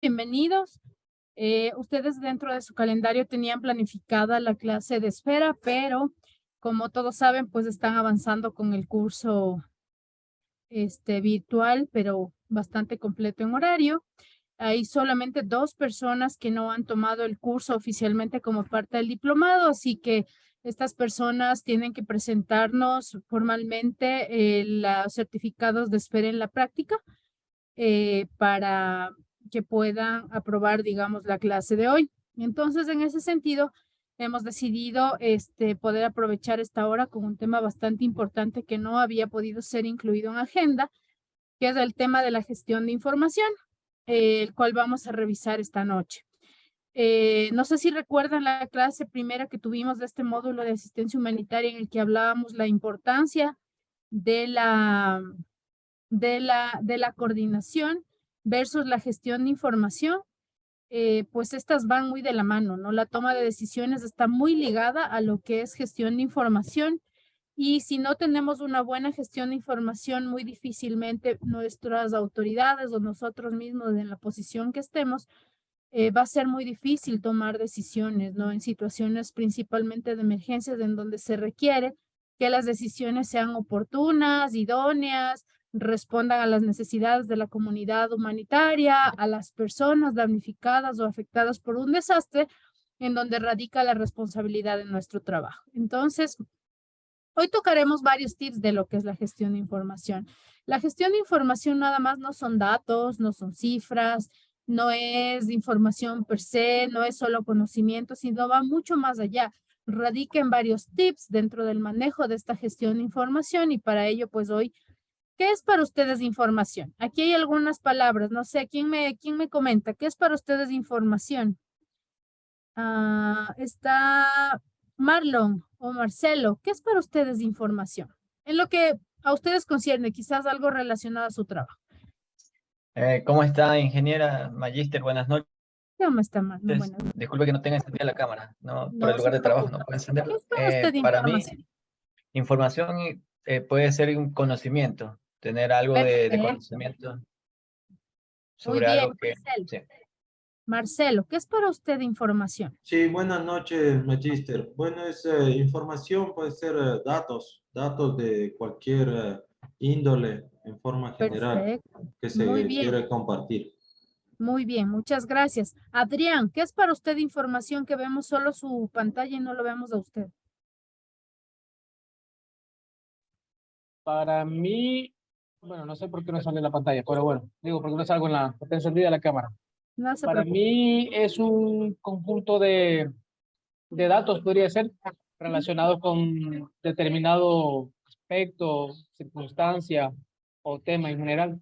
bienvenidos. Ustedes dentro de su calendario tenían planificada la clase de espera, pero como todos saben, pues están avanzando con el curso virtual, pero bastante completo en horario. Hay solamente 2 personas que no han tomado el curso oficialmente como parte del diplomado, así que estas personas tienen que presentarnos formalmente los certificados de espera en la práctica para que puedan aprobar, digamos, la clase de hoy. Entonces, en ese sentido, hemos decidido poder aprovechar esta hora con un tema bastante importante que no había podido ser incluido en agenda, que es el tema de la gestión de información, el cual vamos a revisar esta noche. No sé si recuerdan la clase primera que tuvimos de este módulo de asistencia humanitaria en el que hablábamos la importancia de la coordinación versus la gestión de información. Pues estas van muy de la mano, ¿no? La toma de decisiones está muy ligada a lo que es gestión de información. Y si no tenemos una buena gestión de información, muy difícilmente nuestras autoridades o nosotros mismos en la posición que estemos, va a ser muy difícil tomar decisiones, ¿no? En situaciones principalmente de emergencias en donde se requiere que las decisiones sean oportunas, idóneas, respondan a las necesidades de la comunidad humanitaria, a las personas damnificadas o afectadas por un desastre, en donde radica la responsabilidad de nuestro trabajo. Entonces, hoy tocaremos varios tips de lo que es la gestión de información. La gestión de información nada más no son datos, no son cifras, no es información per se, no es solo conocimiento, sino va mucho más allá. Radica en varios tips dentro del manejo de esta gestión de información y para ello, pues hoy, ¿qué es para ustedes información? Aquí hay algunas palabras, no sé, ¿quién me comenta? ¿Qué es para ustedes información? Está Marlon o Marcelo. ¿Qué es para ustedes información? En lo que a ustedes concierne, quizás algo relacionado a su trabajo. ¿Cómo está, ingeniera Magíster? Buenas noches. ¿Cómo está Marlon? Bueno, Disculpe que no tenga encendida la cámara, no, por el no se lugar de trabajo preocupe. no puedo ¿Qué encenderla. es para usted Para mí, información? información puede ser un conocimiento, tener algo de Perfecto. conocimiento Muy sobre bien, algo que... Marcelo. Sí. Marcelo, ¿qué es para usted información? Sí, buenas noches, Magister. Bueno, es información, puede ser datos de cualquier índole en forma general Perfecto. que Muy se bien, quiere compartir. muy bien. Muchas gracias. Adrián, ¿qué es para usted información que vemos solo su pantalla y no lo vemos a usted? Para mí, bueno, no sé por qué no sale en la pantalla, pero bueno, digo, porque no salgo en la, está encendida la cámara. No se Para preocupe. mí es un conjunto de datos, podría ser, relacionados con determinado aspecto, circunstancia o tema en general.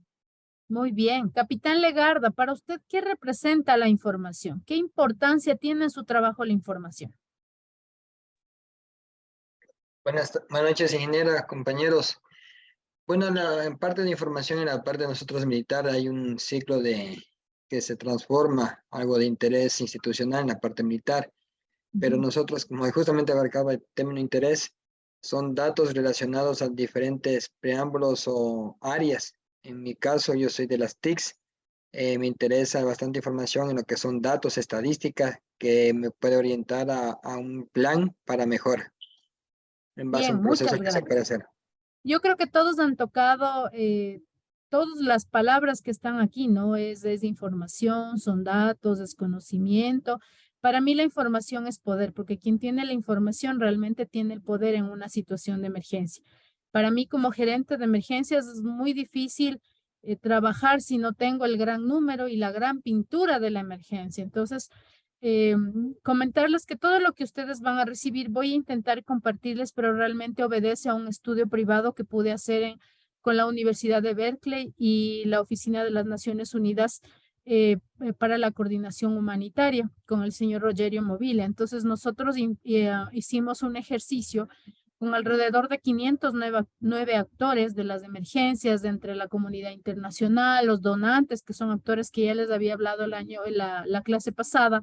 Muy bien. Capitán Legarda, para usted, ¿qué representa la información? ¿Qué importancia tiene en su trabajo la información? Buenas noches, ingeniera, compañeros. Bueno, en parte de información, en la parte de nosotros militar, hay un ciclo que se transforma, algo de interés institucional en la parte militar, pero nosotros, como justamente abarcaba el término interés, son datos relacionados a diferentes preámbulos o áreas. En mi caso, yo soy de las TICs, me interesa bastante información en lo que son datos, estadísticas, que me puede orientar a un plan para mejora, en base a Bien, un muchas proceso que se gracias. puede hacer. Yo creo que todos han tocado todas las palabras que están aquí, ¿no? Es información, son datos, es conocimiento. Para mí la información es poder, porque quien tiene la información realmente tiene el poder en una situación de emergencia. Para mí como gerente de emergencias es muy difícil trabajar si no tengo el gran número y la gran pintura de la emergencia. Entonces, comentarles que todo lo que ustedes van a recibir voy a intentar compartirles, pero realmente obedece a un estudio privado que pude hacer con la Universidad de Berkeley y la Oficina de las Naciones Unidas para la Coordinación Humanitaria con el señor Rogerio Movile. Entonces nosotros hicimos un ejercicio con alrededor de 509 actores de las emergencias de entre la comunidad internacional, los donantes, que son actores que ya les había hablado la clase pasada,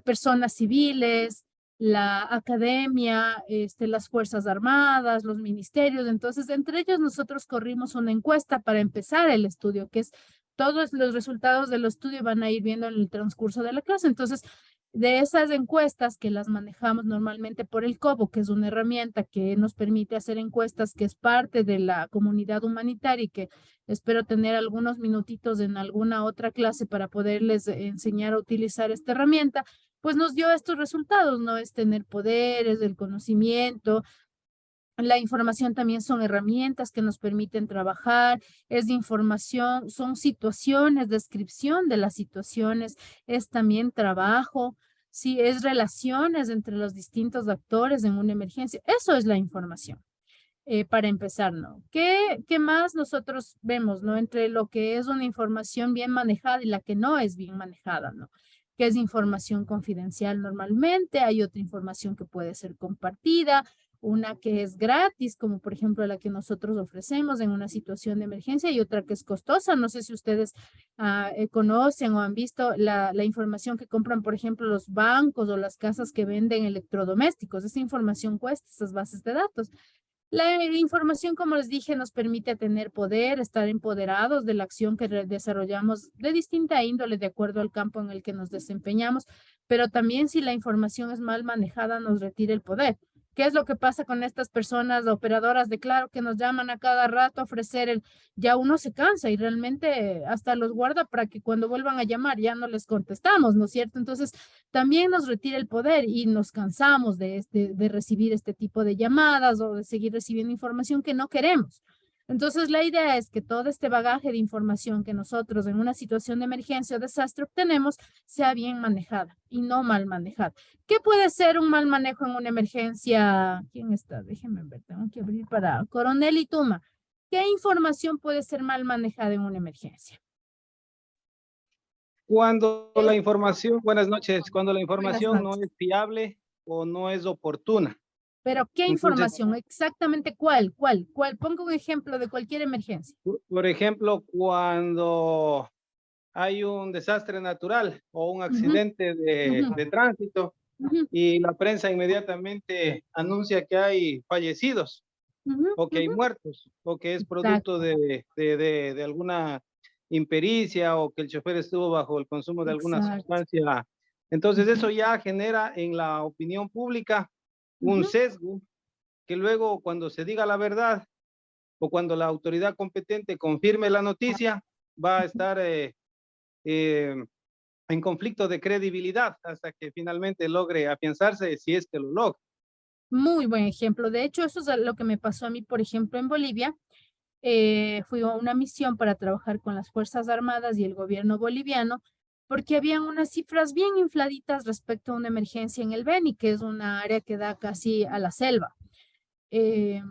personas civiles, la academia, las Fuerzas Armadas, los ministerios. Entonces, entre ellos nosotros corrimos una encuesta para empezar el estudio, que es todos los resultados del estudio van a ir viendo en el transcurso de la clase. Entonces, de esas encuestas que las manejamos normalmente por el COBO, que es una herramienta que nos permite hacer encuestas, que es parte de la comunidad humanitaria y que espero tener algunos minutitos en alguna otra clase para poderles enseñar a utilizar esta herramienta, pues nos dio estos resultados, ¿no? Es tener poderes, el conocimiento. La información también son herramientas que nos permiten trabajar, es de información, son situaciones, descripción de las situaciones, es también trabajo, sí, es relaciones entre los distintos actores en una emergencia. Eso es la información. Para empezar, ¿no? ¿Qué más nosotros vemos, ¿no? Entre lo que es una información bien manejada y la que no es bien manejada, ¿no? Que es información confidencial normalmente, hay otra información que puede ser compartida, una que es gratis, como por ejemplo la que nosotros ofrecemos en una situación de emergencia, y otra que es costosa. No sé si ustedes conocen o han visto la información que compran, por ejemplo, los bancos o las casas que venden electrodomésticos. Esa información cuesta, esas bases de datos. La información, como les dije, nos permite tener poder, estar empoderados de la acción que desarrollamos de distinta índole de acuerdo al campo en el que nos desempeñamos, pero también si la información es mal manejada nos retira el poder. ¿Qué es lo que pasa con estas personas operadoras de Claro que nos llaman a cada rato a ofrecer ya uno se cansa y realmente hasta los guarda para que cuando vuelvan a llamar ya no les contestamos, ¿no es cierto? Entonces también nos retira el poder y nos cansamos de recibir este tipo de llamadas o de seguir recibiendo información que no queremos. Entonces, la idea es que todo este bagaje de información que nosotros en una situación de emergencia o desastre obtenemos sea bien manejada y no mal manejada. ¿Qué puede ser un mal manejo en una emergencia? ¿Quién está? Déjenme ver, tengo que abrir para Coronel y Tuma. ¿Qué información puede ser mal manejada en una emergencia? Cuando la información, buenas noches, cuando la Buenas información no noches. es fiable o no es oportuna. Pero, ¿qué Entonces, información? Exactamente cuál. Pongo un ejemplo de cualquier emergencia. por ejemplo, cuando hay un desastre natural o un accidente de tránsito Ujú, y la prensa inmediatamente anuncia que hay fallecidos ujú, o que hay ujú. muertos o que es Exacto, producto de alguna impericia o que el chofer estuvo bajo el consumo de alguna exacto. sustancia. Entonces Ujú, eso ya genera en la opinión pública un ujú. sesgo que luego cuando se diga la verdad o cuando la autoridad competente confirme la noticia, va a estar eh, en conflicto de credibilidad hasta que finalmente logre afianzarse si es que lo logra. Muy buen ejemplo. De hecho, eso es lo que me pasó a mí, por ejemplo, en Bolivia. Fui a una misión para trabajar con las Fuerzas Armadas y el gobierno boliviano, porque habían unas cifras bien infladitas respecto a una emergencia en el Beni, que es una área que da casi a la selva. Eh,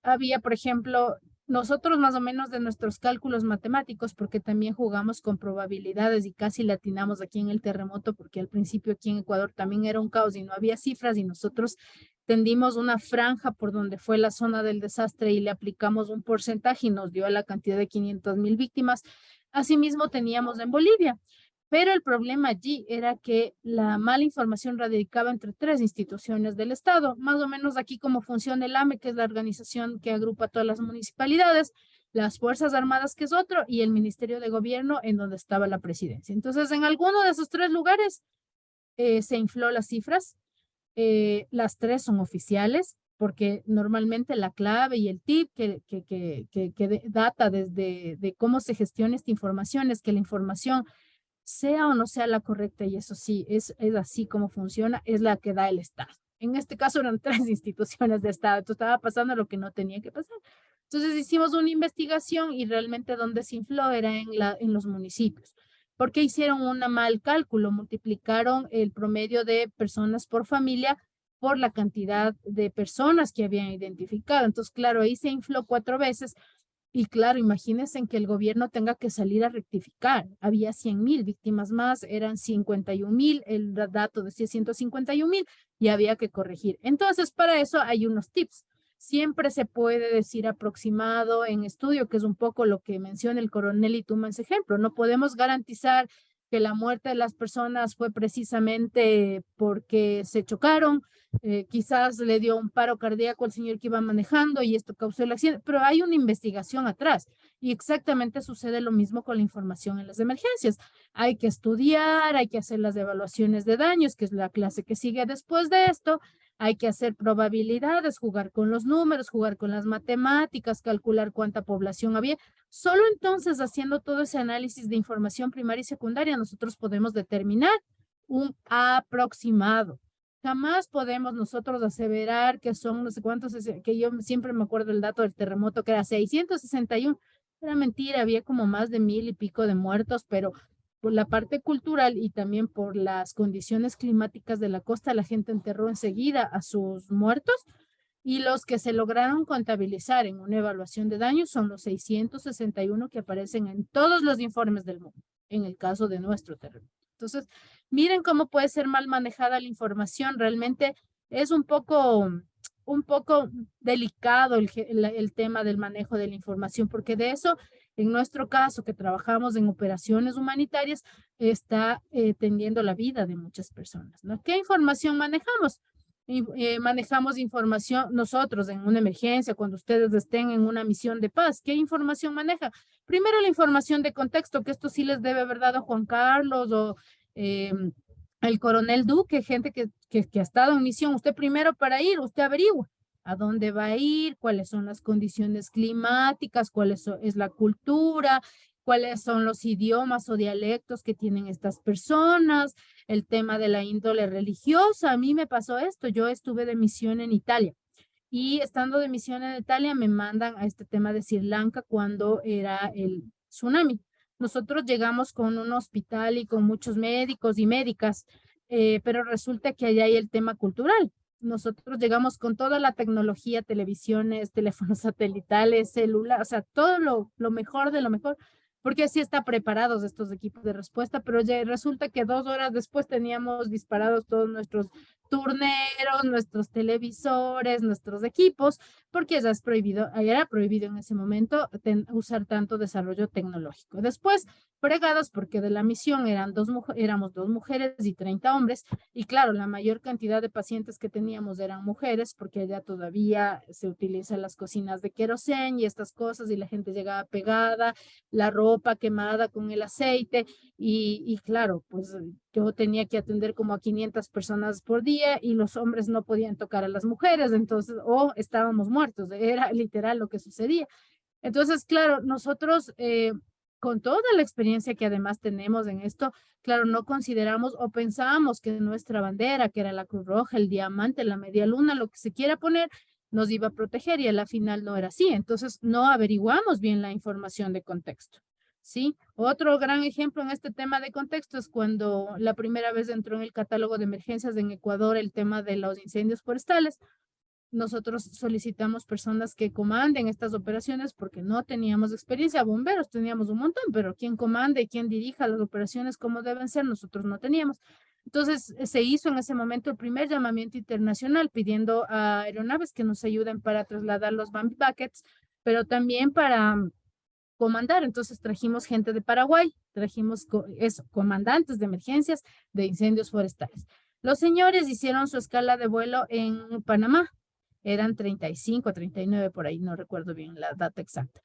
Había, por ejemplo, nosotros más o menos de nuestros cálculos matemáticos, porque también jugamos con probabilidades y casi latinamos aquí en el terremoto, porque al principio aquí en Ecuador también era un caos y no había cifras y nosotros tendimos una franja por donde fue la zona del desastre y le aplicamos un porcentaje y nos dio la cantidad de 500,000 víctimas. Asimismo teníamos en Bolivia. Pero el problema allí era que la mala información radicaba entre tres instituciones del Estado, más o menos aquí como funciona el AME, que es la organización que agrupa todas las municipalidades, las Fuerzas Armadas, que es otro, y el Ministerio de Gobierno, en donde estaba la presidencia. Entonces, en alguno de esos tres lugares se infló las cifras, las tres son oficiales, porque normalmente la clave y el tip que data desde de cómo se gestiona esta información es que la información sea o no sea la correcta, y eso sí, es así como funciona, es la que da el Estado. En este caso eran tres instituciones de Estado, entonces estaba pasando lo que no tenía que pasar. Entonces hicimos una investigación y realmente donde se infló era en los municipios, porque hicieron un mal cálculo, multiplicaron el promedio de personas por familia por la cantidad de personas que habían identificado. Entonces, claro, ahí se infló 4 veces. Y claro, imagínense en que el gobierno tenga que salir a rectificar. Había 100,000 víctimas más, eran 51,000, el dato decía 151,000 y había que corregir. Entonces, para eso hay unos tips. Siempre se puede decir aproximado en estudio, que es un poco lo que menciona el coronel Ituma en ese ejemplo. No podemos garantizar que la muerte de las personas fue precisamente porque se chocaron, quizás le dio un paro cardíaco al señor que iba manejando y esto causó el accidente, pero hay una investigación atrás y exactamente sucede lo mismo con la información en las emergencias. Hay que estudiar, hay que hacer las evaluaciones de daños, que es la clase que sigue después de esto. Hay que hacer probabilidades, jugar con los números, jugar con las matemáticas, calcular cuánta población había. Solo entonces, haciendo todo ese análisis de información primaria y secundaria, nosotros podemos determinar un aproximado. Jamás podemos nosotros aseverar que son no sé cuántos, que yo siempre me acuerdo el dato del terremoto, que era 661. Era mentira, había como más de 1000 y pico de muertos, pero por la parte cultural y también por las condiciones climáticas de la costa, la gente enterró enseguida a sus muertos y los que se lograron contabilizar en una evaluación de daños son los 661 que aparecen en todos los informes del mundo, en el caso de nuestro terremoto. Entonces, miren cómo puede ser mal manejada la información. Realmente es un poco delicado el tema del manejo de la información, porque de eso, en nuestro caso, que trabajamos en operaciones humanitarias, está tendiendo la vida de muchas personas, ¿no? ¿Qué información manejamos? Manejamos información nosotros en una emergencia, cuando ustedes estén en una misión de paz. ¿Qué información maneja? Primero la información de contexto, que esto sí les debe haber dado Juan Carlos o el coronel Duque, gente que ha estado en misión. Usted primero para ir, usted averigua a dónde va a ir, cuáles son las condiciones climáticas, es la cultura, cuáles son los idiomas o dialectos que tienen estas personas, el tema de la índole religiosa. A mí me pasó esto, yo estuve de misión en Italia y estando de misión en Italia me mandan a este tema de Sri Lanka cuando era el tsunami. Nosotros llegamos con un hospital y con muchos médicos y médicas, pero resulta que allá hay el tema cultural. Nosotros llegamos con toda la tecnología, televisiones, teléfonos satelitales, celular, o sea, todo lo mejor de lo mejor, porque así está preparados estos equipos de respuesta, pero ya resulta que 2 horas después teníamos disparados todos nuestros turneros, nuestros televisores, nuestros equipos, porque ya es prohibido, era prohibido en ese momento usar tanto desarrollo tecnológico. Después, fregados porque de la misión éramos 2 mujeres y 30 hombres, y claro, la mayor cantidad de pacientes que teníamos eran mujeres, porque allá todavía se utilizan las cocinas de querosén y estas cosas, y la gente llegaba pegada, la ropa quemada con el aceite, y claro, pues yo tenía que atender como a 500 personas por día y los hombres no podían tocar a las mujeres, entonces, o estábamos muertos, era literal lo que sucedía. Entonces, claro, nosotros, con toda la experiencia que además tenemos en esto, claro, no consideramos o pensábamos que nuestra bandera, que era la Cruz Roja, el diamante, la media luna, lo que se quiera poner, nos iba a proteger y a la final no era así. Entonces, no averiguamos bien la información de contexto. ¿Sí? Otro gran ejemplo en este tema de contexto es cuando la primera vez entró en el catálogo de emergencias en Ecuador el tema de los incendios forestales. Nosotros solicitamos personas que comanden estas operaciones porque no teníamos experiencia. Bomberos teníamos un montón, pero quien comande, quien dirija las operaciones como deben ser, nosotros no teníamos. Entonces se hizo en ese momento el primer llamamiento internacional pidiendo a aeronaves que nos ayuden para trasladar los Bambi Buckets, pero también para comandar. Entonces trajimos gente de Paraguay, trajimos comandantes de emergencias de incendios forestales. Los señores hicieron su escala de vuelo en Panamá. Eran 35, 39 por ahí, no recuerdo bien la data exacta.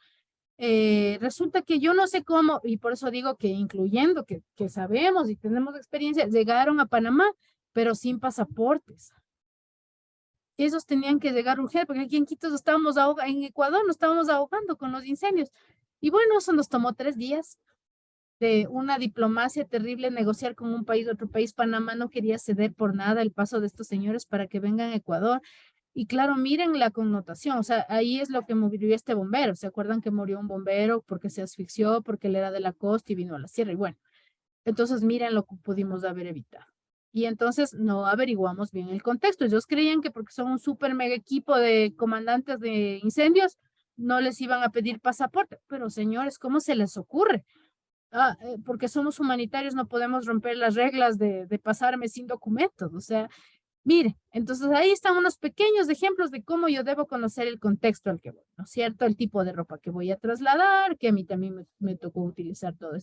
Resulta que yo no sé cómo, y por eso digo que incluyendo que sabemos y tenemos experiencia, llegaron a Panamá, pero sin pasaportes. Esos tenían que llegar urgente, porque aquí en Quito en Ecuador nos estábamos ahogando con los incendios. Y bueno, eso nos tomó 3 días de una diplomacia terrible, negociar con un país, otro país. Panamá no quería ceder por nada el paso de estos señores para que vengan a Ecuador. Y claro, miren la connotación, o sea, ahí es lo que murió este bombero. ¿Se acuerdan que murió un bombero porque se asfixió, porque él era de la costa y vino a la sierra? Y bueno, entonces miren lo que pudimos haber evitado. Y entonces no averiguamos bien el contexto. Ellos creían que porque son un súper mega equipo de comandantes de incendios, no les iban a pedir pasaporte. Pero señores, ¿cómo se les ocurre? Porque somos humanitarios, no podemos romper las reglas de pasarme sin documentos. O sea, Mire, entonces ahí están unos pequeños ejemplos de cómo yo debo conocer el contexto al que voy, ¿no es cierto? El tipo de ropa que voy a trasladar, que a mí también me tocó utilizar todo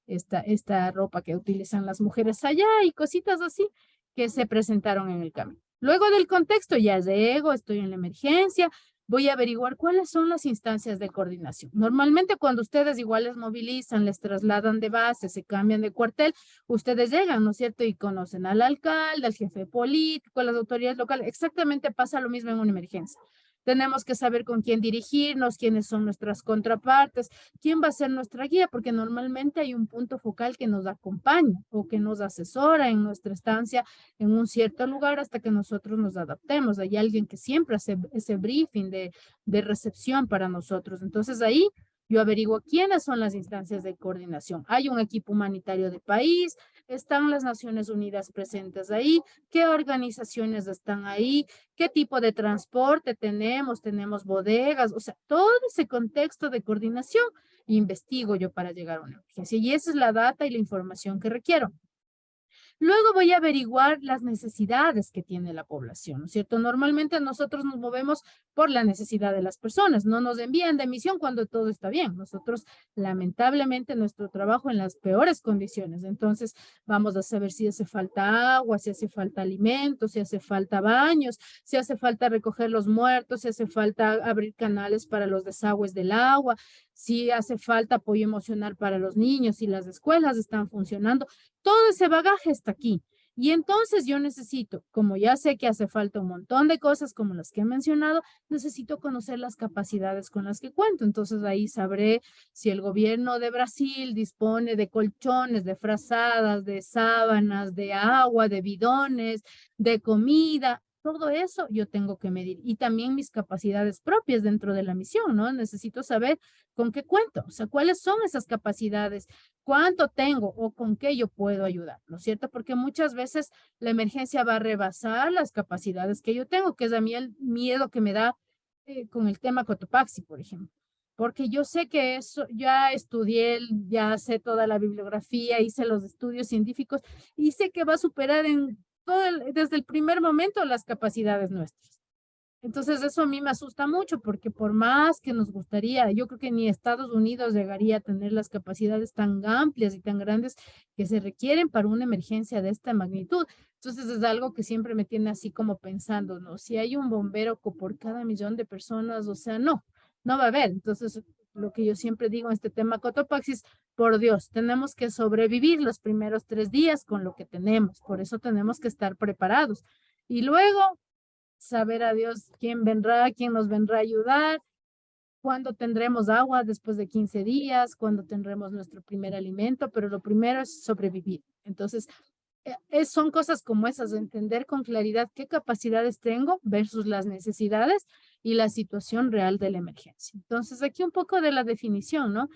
esta ropa que utilizan las mujeres allá y cositas así que se presentaron en el camino. Luego del contexto ya llego, estoy en la emergencia, voy a averiguar cuáles son las instancias de coordinación. Normalmente cuando ustedes igual les movilizan, les trasladan de base, se cambian de cuartel, ustedes llegan, ¿no es cierto? Y conocen al alcalde, al jefe político, a las autoridades locales. Exactamente pasa lo mismo en una emergencia. Tenemos que saber con quién dirigirnos, quiénes son nuestras contrapartes, quién va a ser nuestra guía, porque normalmente hay un punto focal que nos acompaña o que nos asesora en nuestra estancia en un cierto lugar hasta que nosotros nos adaptemos. Hay alguien que siempre hace ese briefing de recepción para nosotros. Entonces ahí yo averiguo quiénes son las instancias de coordinación. Hay un equipo humanitario de país, están las Naciones Unidas presentes ahí, qué organizaciones están ahí, qué tipo de transporte tenemos bodegas, o sea, todo ese contexto de coordinación investigo yo para llegar a una emergencia. Y esa es la data y la información que requiero. Luego voy a averiguar las necesidades que tiene la población, ¿no es cierto? Normalmente nosotros nos movemos por la necesidad de las personas, no nos envían de misión cuando todo está bien. Nosotros, lamentablemente, nuestro trabajo en las peores condiciones. Entonces, vamos a saber si hace falta agua, si hace falta alimentos, si hace falta baños, si hace falta recoger los muertos, si hace falta abrir canales para los desagües del agua, si hace falta apoyo emocional para los niños, si las escuelas están funcionando. Todo ese bagaje está aquí. Y entonces yo necesito, como ya sé que hace falta un montón de cosas como las que he mencionado, necesito conocer las capacidades con las que cuento. Entonces ahí sabré si el gobierno de Brasil dispone de colchones, de frazadas, de sábanas, de agua, de bidones, de comida. Todo eso yo tengo que medir. Y también mis capacidades propias dentro de la misión, ¿no? Necesito saber con qué cuento, o sea, cuáles son esas capacidades, cuánto tengo o con qué yo puedo ayudar, ¿no es cierto? Porque muchas veces la emergencia va a rebasar las capacidades que yo tengo, que es a mí el miedo que me da con el tema Cotopaxi, por ejemplo. Porque yo sé que eso, ya estudié, ya sé toda la bibliografía, hice los estudios científicos y sé que va a superar desde el primer momento las capacidades nuestras. Entonces eso a mí me asusta mucho porque por más que nos gustaría, yo creo que ni Estados Unidos llegaría a tener las capacidades tan amplias y tan grandes que se requieren para una emergencia de esta magnitud. Entonces es algo que siempre me tiene así como pensando, ¿no? Si hay un bombero por cada 1.000.000 de personas, o sea, no va a haber. Entonces lo que yo siempre digo en este tema Cotopaxi, por Dios, tenemos que sobrevivir los primeros 3 días con lo que tenemos. Por eso tenemos que estar preparados. Y luego saber a Dios quién vendrá, quién nos vendrá a ayudar, cuándo tendremos agua después de 15 días, cuándo tendremos nuestro primer alimento, pero lo primero es sobrevivir. Entonces, son cosas como esas, de entender con claridad qué capacidades tengo versus las necesidades y la situación real de la emergencia. Entonces, aquí un poco de la definición, ¿no?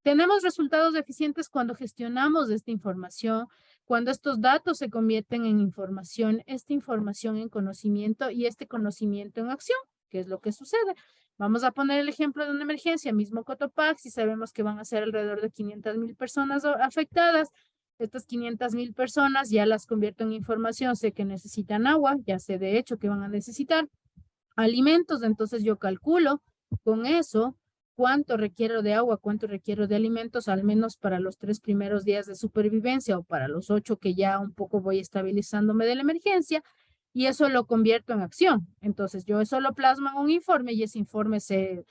Tenemos resultados eficientes cuando gestionamos esta información, cuando estos datos se convierten en información, esta información en conocimiento y este conocimiento en acción, que es lo que sucede. Vamos a poner el ejemplo de una emergencia, mismo Cotopaxi, sabemos que van a ser alrededor de 500.000 personas afectadas. Estas 500.000 personas ya las convierto en información, sé que necesitan agua, ya sé de hecho que van a necesitar alimentos, entonces yo calculo con eso cuánto requiero de agua, cuánto requiero de alimentos, al menos para los 3 primeros días de supervivencia o para los 8 que ya un poco voy estabilizándome de la emergencia, y eso lo convierto en acción. Entonces yo eso lo plasmo en un informe y ese informe se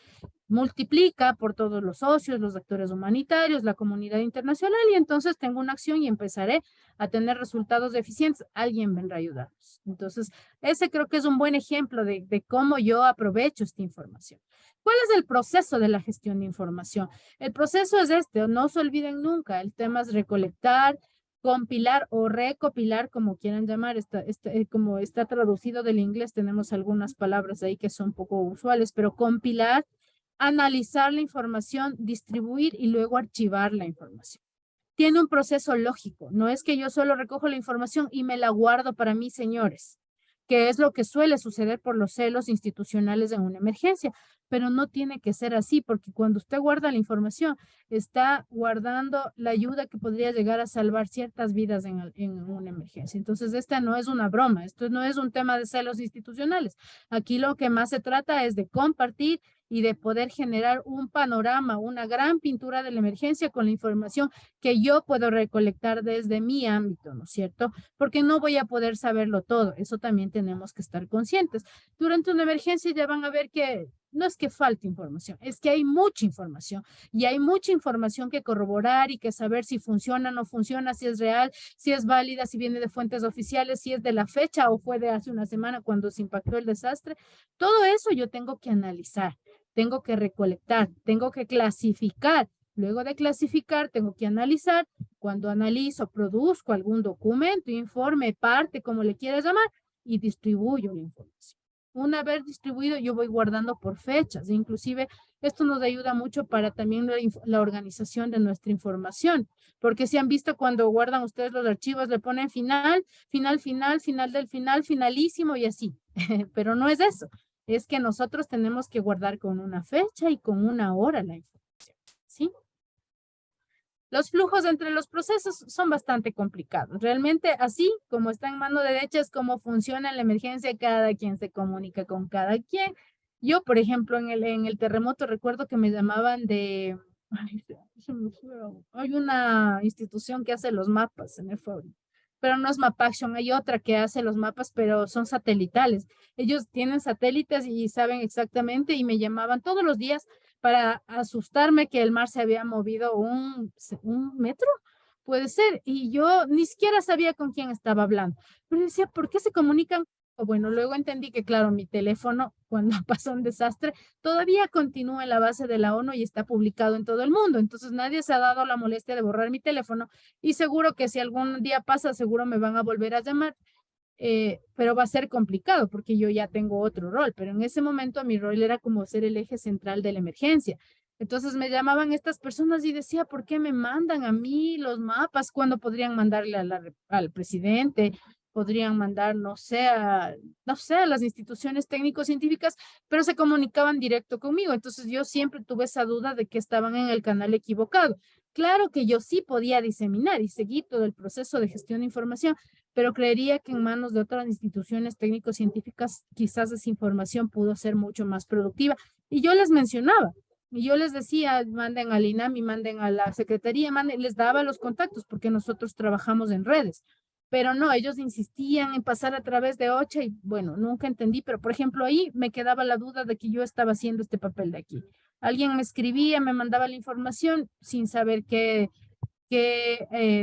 multiplica por todos los socios, los actores humanitarios, la comunidad internacional, y entonces tengo una acción y empezaré a tener resultados eficientes. Alguien vendrá a ayudarnos. Entonces, ese creo que es un buen ejemplo de cómo yo aprovecho esta información. ¿Cuál es el proceso de la gestión de información? El proceso es no se olviden nunca, el tema es recolectar, compilar o recopilar, como quieran llamar, como está traducido del inglés, tenemos algunas palabras ahí que son poco usuales, pero compilar, analizar la información, distribuir y luego archivar la información. Tiene un proceso lógico, no es que yo solo recojo la información y me la guardo para mí, señores. que es lo que suele suceder por los celos institucionales en una emergencia, pero no tiene que ser así, porque cuando usted guarda la información, está guardando la ayuda que podría llegar a salvar ciertas vidas en una emergencia. Entonces, esta no es una broma, esto no es un tema de celos institucionales. Aquí lo que más se trata es de compartir y de poder generar un panorama, una gran pintura de la emergencia con la información que yo puedo recolectar desde mi ámbito, ¿no es cierto? Porque no voy a poder saberlo todo, eso también tenemos que estar conscientes. Durante una emergencia ya van a ver que no es que falte información, es que hay mucha información y hay mucha información que corroborar y que saber si funciona, no funciona, si es real, si es válida, si viene de fuentes oficiales, si es de la fecha o fue de hace una semana cuando se impactó el desastre. Todo eso yo tengo que analizar, tengo que recolectar, tengo que clasificar. Luego de clasificar, tengo que analizar. Cuando analizo, produzco algún documento, informe, parte, como le quieras llamar, y distribuyo la información. Una vez distribuido, yo voy guardando por fechas. Inclusive, esto nos ayuda mucho para también la organización de nuestra información. Porque si han visto cuando guardan ustedes los archivos, le ponen final, final, final, final del final, finalísimo y así. Pero no es eso. Es que nosotros tenemos que guardar con una fecha y con una hora la información. ¿Sí? Los flujos entre los procesos son bastante complicados. Realmente así como está en mano derecha es como funciona en la emergencia, cada quien se comunica con cada quien. Yo, por ejemplo, en el terremoto recuerdo que me llamaban de, ay, se me fue, hay una institución que hace los mapas, se me fue ahorita. Pero no es Mapaction, hay otra que hace los mapas, pero son satelitales. Ellos tienen satélites y saben exactamente y me llamaban todos los días para asustarme que el mar se había movido un metro, puede ser, y yo ni siquiera sabía con quién estaba hablando. Pero decía, ¿por qué se comunican? O bueno, luego entendí que, claro, mi teléfono, cuando pasó un desastre, todavía continúa en la base de la ONU y está publicado en todo el mundo. Entonces nadie se ha dado la molestia de borrar mi teléfono y seguro que si algún día pasa, seguro me van a volver a llamar. Pero va a ser complicado porque yo ya tengo otro rol, pero en ese momento mi rol era como ser el eje central de la emergencia. Entonces me llamaban estas personas y decía, ¿por qué me mandan a mí los mapas cuando podrían mandarle al presidente? Podrían mandar, no sé, a las instituciones técnico-científicas, pero se comunicaban directo conmigo. Entonces yo siempre tuve esa duda de que estaban en el canal equivocado. Claro que yo sí podía diseminar y seguir todo el proceso de gestión de información, pero creería que en manos de otras instituciones técnico-científicas quizás esa información pudo ser mucho más productiva. Y yo les mencionaba, y yo les decía, manden al INAMI, manden a la Secretaría, les daba los contactos porque nosotros trabajamos en redes. Pero no, ellos insistían en pasar a través de OCHA y bueno, nunca entendí, pero por ejemplo ahí me quedaba la duda de que yo estaba haciendo este papel de aquí. Alguien me escribía, me mandaba la información sin saber qué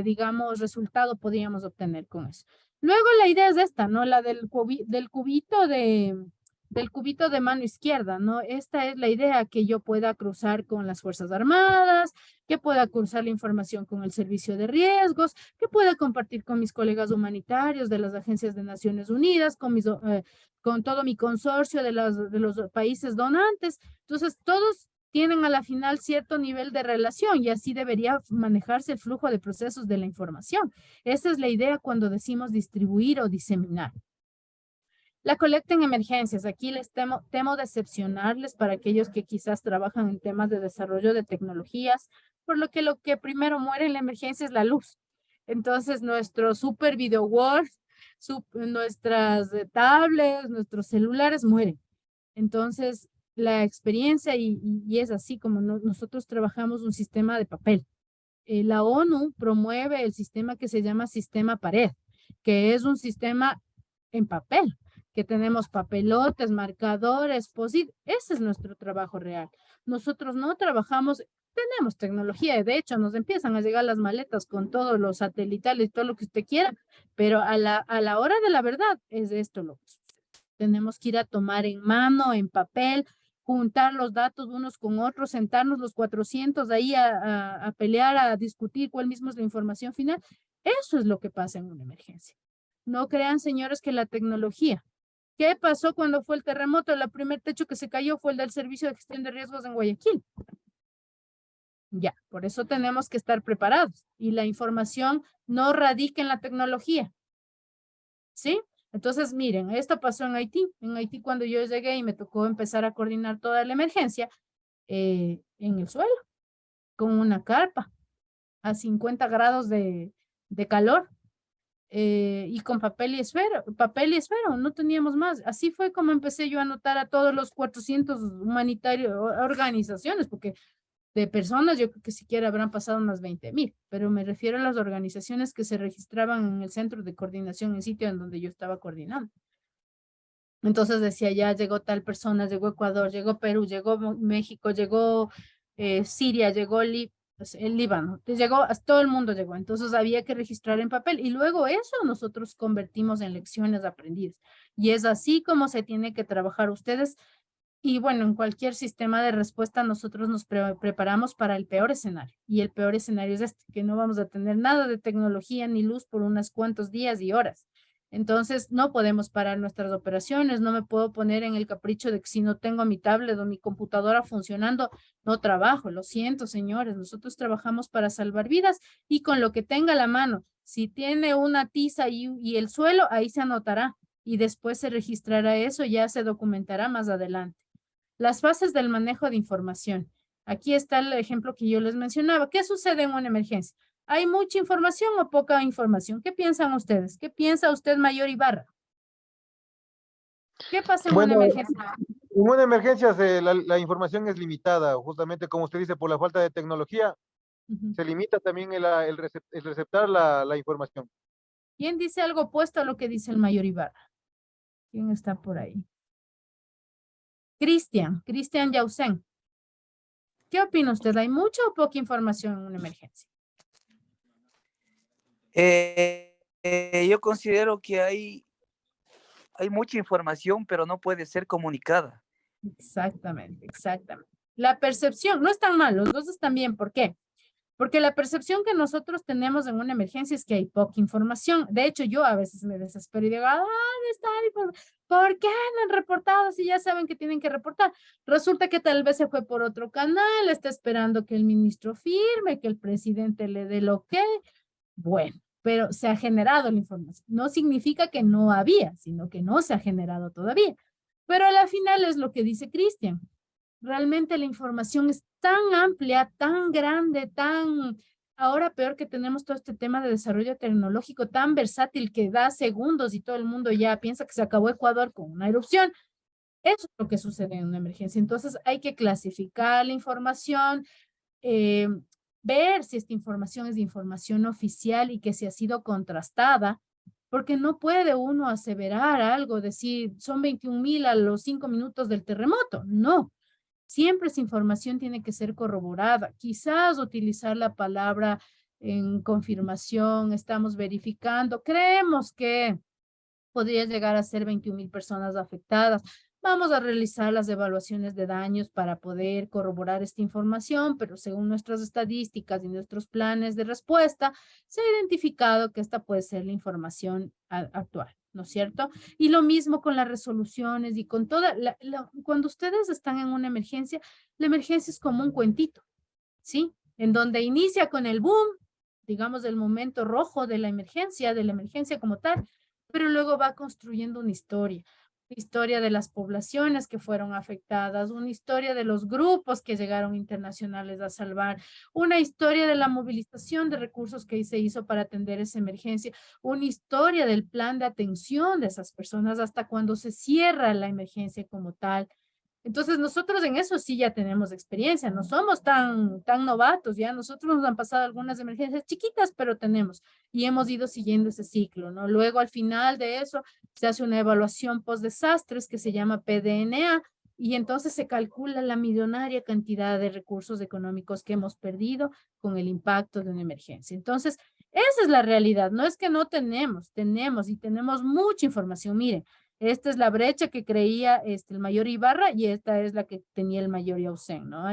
digamos, resultado podríamos obtener con eso. Luego la idea es esta, ¿no? La del cubito de mano izquierda, ¿no? Esta es la idea, que yo pueda cruzar con las Fuerzas Armadas, que pueda cruzar la información con el Servicio de Riesgos, que pueda compartir con mis colegas humanitarios de las agencias de Naciones Unidas, con todo mi consorcio de los países donantes. Entonces, todos tienen a la final cierto nivel de relación y así debería manejarse el flujo de procesos de la información. Esa es la idea cuando decimos distribuir o diseminar. La colecta en emergencias. Aquí les temo decepcionarles para aquellos que quizás trabajan en temas de desarrollo de tecnologías, por lo que primero muere en la emergencia es la luz. Entonces, nuestro super video wall, nuestras tablets, nuestros celulares mueren. Entonces, la experiencia y es así como nosotros trabajamos un sistema de papel. La ONU promueve el sistema que se llama sistema pared, que es un sistema en papel, que tenemos papelotes, marcadores, POSIT. Ese es nuestro trabajo real. Nosotros no trabajamos, tenemos tecnología, de hecho nos empiezan a llegar las maletas con todos los satelitales y todo lo que usted quiera, pero a la hora de la verdad es esto lo que sucede. Tenemos que ir a tomar en mano, en papel, juntar los datos unos con otros, sentarnos los 400 ahí a pelear, a discutir cuál mismo es la información final. Eso es lo que pasa en una emergencia. No crean, señores, que la tecnología. ¿Qué pasó cuando fue el terremoto? El primer techo que se cayó fue el del Servicio de Gestión de Riesgos en Guayaquil. Ya, por eso tenemos que estar preparados. Y la información no radica en la tecnología. ¿Sí? Entonces, miren, esto pasó en Haití. En Haití cuando yo llegué y me tocó empezar a coordinar toda la emergencia, en el suelo, con una carpa, a 50 grados de calor. Y con papel y esfero, no teníamos más. Así fue como empecé yo a anotar a todos los 400 humanitarios, organizaciones, porque de personas yo creo que siquiera habrán pasado unas 20,000, pero me refiero a las organizaciones que se registraban en el centro de coordinación, en sitio en donde yo estaba coordinando. Entonces decía, ya llegó tal persona, llegó Ecuador, llegó Perú, llegó México, llegó Siria, llegó el Líbano, llegó, todo el mundo llegó. Entonces había que registrar en papel y luego eso nosotros convertimos en lecciones aprendidas. Y es así como se tiene que trabajar ustedes. Y bueno, en cualquier sistema de respuesta nosotros nos preparamos para el peor escenario. Y el peor escenario es este, que no vamos a tener nada de tecnología ni luz por unos cuantos días y horas. Entonces, no podemos parar nuestras operaciones, no me puedo poner en el capricho de que si no tengo mi tablet o mi computadora funcionando, no trabajo. Lo siento, señores, nosotros trabajamos para salvar vidas y con lo que tenga a la mano. Si tiene una tiza y el suelo, ahí se anotará y después se registrará eso, ya se documentará más adelante. Las fases del manejo de información. Aquí está el ejemplo que yo les mencionaba. ¿Qué sucede en una emergencia? ¿Hay mucha información o poca información? ¿Qué piensan ustedes? ¿Qué piensa usted, Mayor Ibarra? ¿Qué pasa en una emergencia? En una emergencia la información es limitada, justamente como usted dice, por la falta de tecnología, se limita también el receptar la información. ¿Quién dice algo opuesto a lo que dice el Mayor Ibarra? ¿Quién está por ahí? Cristian Yausen. ¿Qué opina usted? ¿Hay mucha o poca información en una emergencia? Yo considero que hay mucha información, pero no puede ser comunicada. Exactamente. La percepción, no es tan mal, los dos están bien. ¿Por qué? Porque la percepción que nosotros tenemos en una emergencia es que hay poca información. De hecho, yo a veces me desespero y digo, ¿dónde está la información? ¿Por qué no han reportado si ya saben que tienen que reportar? Resulta que tal vez se fue por otro canal, está esperando que el ministro firme, que el presidente le dé el ok. Bueno, pero se ha generado la información. No significa que no había, sino que no se ha generado todavía. Pero a la final es lo que dice Cristian. Realmente la información es tan amplia, tan grande, ahora peor que tenemos todo este tema de desarrollo tecnológico tan versátil que da segundos y todo el mundo ya piensa que se acabó Ecuador con una erupción. Eso es lo que sucede en una emergencia. Entonces hay que clasificar la información, ver si esta información es de información oficial y que si ha sido contrastada, porque no puede uno aseverar algo, decir son 21,000 a los 5 minutos del terremoto. No. Siempre esa información tiene que ser corroborada. Quizás utilizar la palabra en confirmación, estamos verificando, creemos que podría llegar a ser 21,000 personas afectadas. Vamos a realizar las evaluaciones de daños para poder corroborar esta información, pero según nuestras estadísticas y nuestros planes de respuesta, se ha identificado que esta puede ser la información actual, ¿no es cierto? Y lo mismo con las resoluciones y con toda, cuando ustedes están en una emergencia, la emergencia es como un cuentito, ¿sí? En donde inicia con el boom, digamos el momento rojo de la emergencia como tal, pero luego va construyendo una historia de las poblaciones que fueron afectadas, una historia de los grupos que llegaron internacionales a salvar, una historia de la movilización de recursos que se hizo para atender esa emergencia, una historia del plan de atención de esas personas hasta cuando se cierra la emergencia como tal. Entonces nosotros en eso sí ya tenemos experiencia, no somos tan novatos, ya nosotros nos han pasado algunas emergencias chiquitas, pero tenemos y hemos ido siguiendo ese ciclo, ¿no? Luego al final de eso se hace una evaluación post desastres que se llama PDNA y entonces se calcula la millonaria cantidad de recursos económicos que hemos perdido con el impacto de una emergencia. Entonces, esa es la realidad, no es que no tenemos y tenemos mucha información. Miren, esta es la brecha que creía el Mayor Ibarra y esta es la que tenía el Mayor Yausen, ¿no?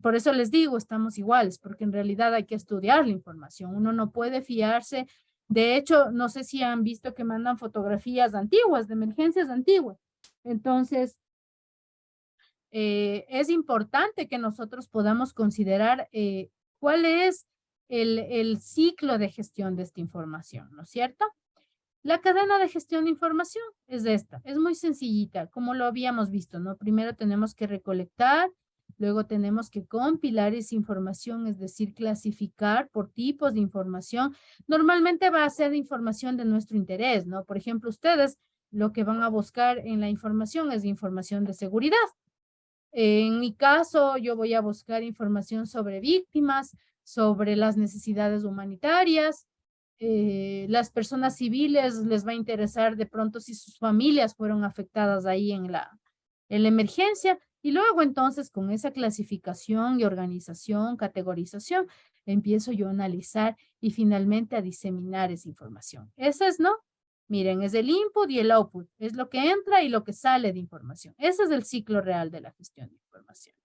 Por eso les digo, estamos iguales, porque en realidad hay que estudiar la información. Uno no puede fiarse. De hecho, no sé si han visto que mandan fotografías antiguas, de emergencias antiguas. Entonces, es importante que nosotros podamos considerar cuál es el ciclo de gestión de esta información, ¿no es cierto? La cadena de gestión de información es esta, es muy sencillita, como lo habíamos visto, ¿no? Primero tenemos que recolectar, luego tenemos que compilar esa información, es decir, clasificar por tipos de información. Normalmente va a ser información de nuestro interés, ¿no? Por ejemplo, ustedes lo que van a buscar en la información es información de seguridad. En mi caso, yo voy a buscar información sobre víctimas, sobre las necesidades humanitarias. Las personas civiles les va a interesar de pronto si sus familias fueron afectadas ahí en la emergencia. Y luego entonces con esa clasificación y organización, categorización, empiezo yo a analizar y finalmente a diseminar esa información. Esa es, ¿no? Miren, es el input y el output. Es lo que entra y lo que sale de información. Ese es el ciclo real de la gestión de información.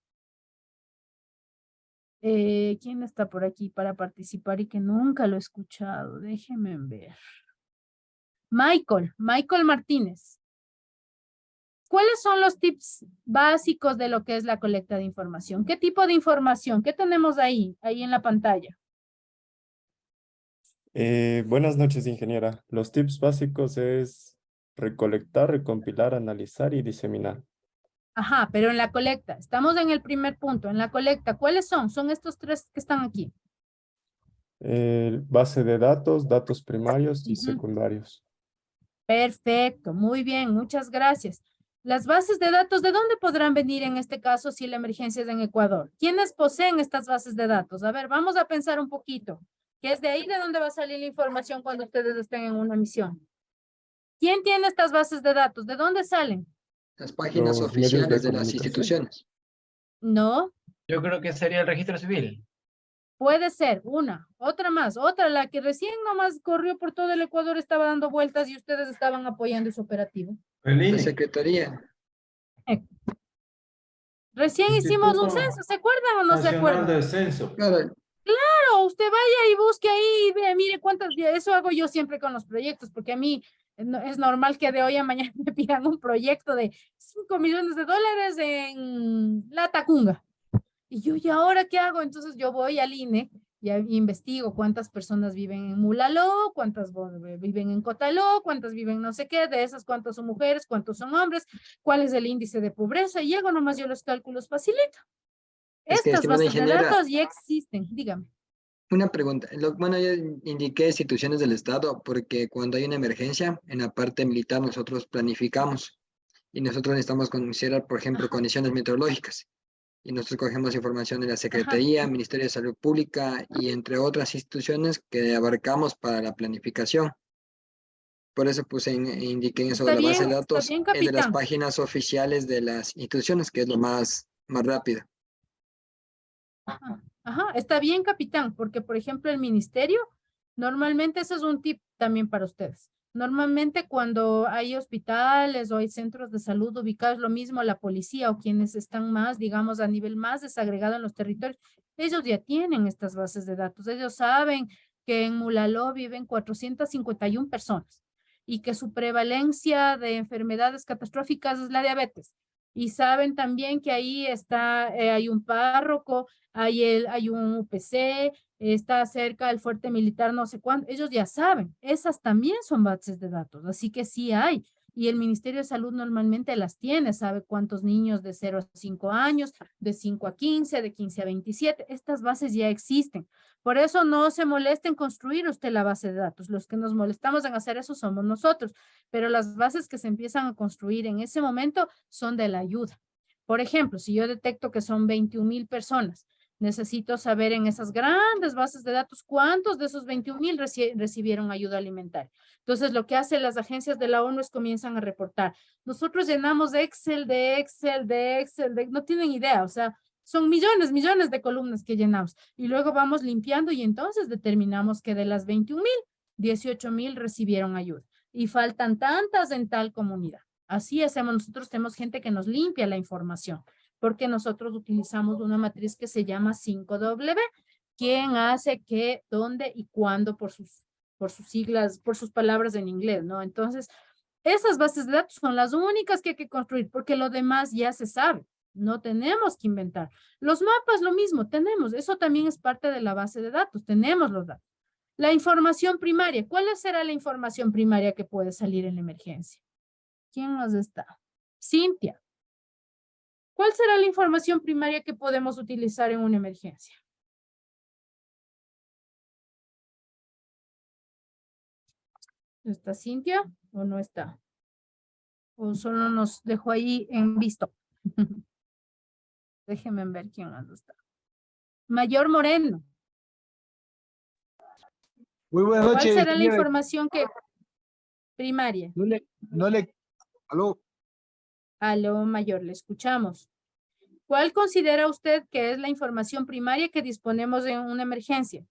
¿Quién está por aquí para participar y que nunca lo he escuchado? Déjenme ver. Michael Martínez. ¿Cuáles son los tips básicos de lo que es la colecta de información? ¿Qué tipo de información? ¿Qué tenemos ahí en la pantalla? Buenas noches, ingeniera. Los tips básicos es recolectar, recompilar, analizar y diseminar. Ajá, pero en la colecta, estamos en el primer punto, en la colecta, ¿cuáles son? Son estos tres que están aquí. Base de datos, datos primarios y secundarios. Perfecto, muy bien, muchas gracias. Las bases de datos, ¿de dónde podrán venir en este caso si la emergencia es en Ecuador? ¿Quiénes poseen estas bases de datos? A ver, vamos a pensar un poquito. ¿Que es de ahí de dónde va a salir la información cuando ustedes estén en una misión? ¿Quién tiene estas bases de datos? ¿De dónde salen? Las páginas Los medios de oficiales de las comunicación. instituciones. No, Yo creo que sería el registro civil. puede ser una, otra más, otra, la que recién nomás corrió por todo el Ecuador, estaba dando vueltas y ustedes estaban apoyando ese operativo. El La INE. secretaría. Recién hicimos un Instituto censo, ¿se acuerdan o no se Nacional acuerdan? del Censo. Claro, Claro, usted vaya y busque ahí y vea, mire cuántas, eso hago yo siempre con los proyectos, porque a mí es normal que de hoy a mañana me pidan un proyecto de 5 millones de dólares en La Tacunga. Y yo, ¿y ahora qué hago? Entonces yo voy al INE y investigo cuántas personas viven en Mulaló, cuántas viven en Cotaló, cuántas viven no sé qué, de esas cuántas son mujeres, cuántos son hombres, cuál es el índice de pobreza, y llego nomás yo los cálculos facilito. Es que, Estas estimada bases de ingeniera, datos ya existen, dígame. una pregunta. Bueno, yo indiqué instituciones del Estado porque cuando hay una emergencia, en la parte militar nosotros planificamos y nosotros necesitamos considerar, por ejemplo, condiciones meteorológicas. Y nosotros cogemos información de la Secretaría, Ministerio de Salud Pública y entre otras instituciones que abarcamos para la planificación. Por eso indiqué en eso de la base de datos bien, de las capitán. páginas oficiales de las instituciones, que es lo más rápido. Ajá, está bien, capitán, porque por ejemplo el ministerio, normalmente eso es un tip también para ustedes. Normalmente cuando hay hospitales o hay centros de salud ubicados, lo mismo la policía o quienes están más, digamos, a nivel más desagregado en los territorios, ellos ya tienen estas bases de datos. Ellos saben que en Mulaló viven 451 personas y que su prevalencia de enfermedades catastróficas es la diabetes. Y saben también que ahí está, hay un párroco, hay un UPC, está cerca del fuerte militar, no sé cuánto. Ellos ya saben, esas también son bases de datos, así que sí hay. Y el Ministerio de Salud normalmente las tiene, sabe cuántos niños de 0 a 5 años, de 5 a 15, de 15 a 27, estas bases ya existen. Por eso no se moleste en construir usted la base de datos. Los que nos molestamos en hacer eso somos nosotros, pero las bases que se empiezan a construir en ese momento son de la ayuda. Por ejemplo, si yo detecto que son 21,000 personas, necesito saber en esas grandes bases de datos cuántos de esos 21,000 recibieron ayuda alimentaria. Entonces, lo que hacen las agencias de la ONU es comienzan a reportar. Nosotros llenamos Excel, no tienen idea, o sea, son millones de columnas que llenamos. Y luego vamos limpiando y entonces determinamos que de las 21,000, 18,000 recibieron ayuda. Y faltan tantas en tal comunidad. Así hacemos, nosotros tenemos gente que nos limpia la información, porque nosotros utilizamos una matriz que se llama 5W, quién hace qué, dónde y cuándo por sus siglas, por sus palabras en inglés, ¿no? Entonces, esas bases de datos son las únicas que hay que construir, porque lo demás ya se sabe, no tenemos que inventar. Los mapas, lo mismo, tenemos, eso también es parte de la base de datos, tenemos los datos. La información primaria. ¿Cuál será la información primaria que puede salir en la emergencia? ¿Quién más está? Cintia. ¿Cuál será la información primaria que podemos utilizar en una emergencia? ¿Está Cintia o no está? ¿O solo nos dejó ahí en visto? Déjenme ver quién más está. Mayor Moreno. Muy buenas ¿Cuál noches. será la Ingeniera. información que primaria? Aló. Aló, Mayor, le escuchamos. ¿Cuál considera usted que es la información primaria que disponemos en una emergencia?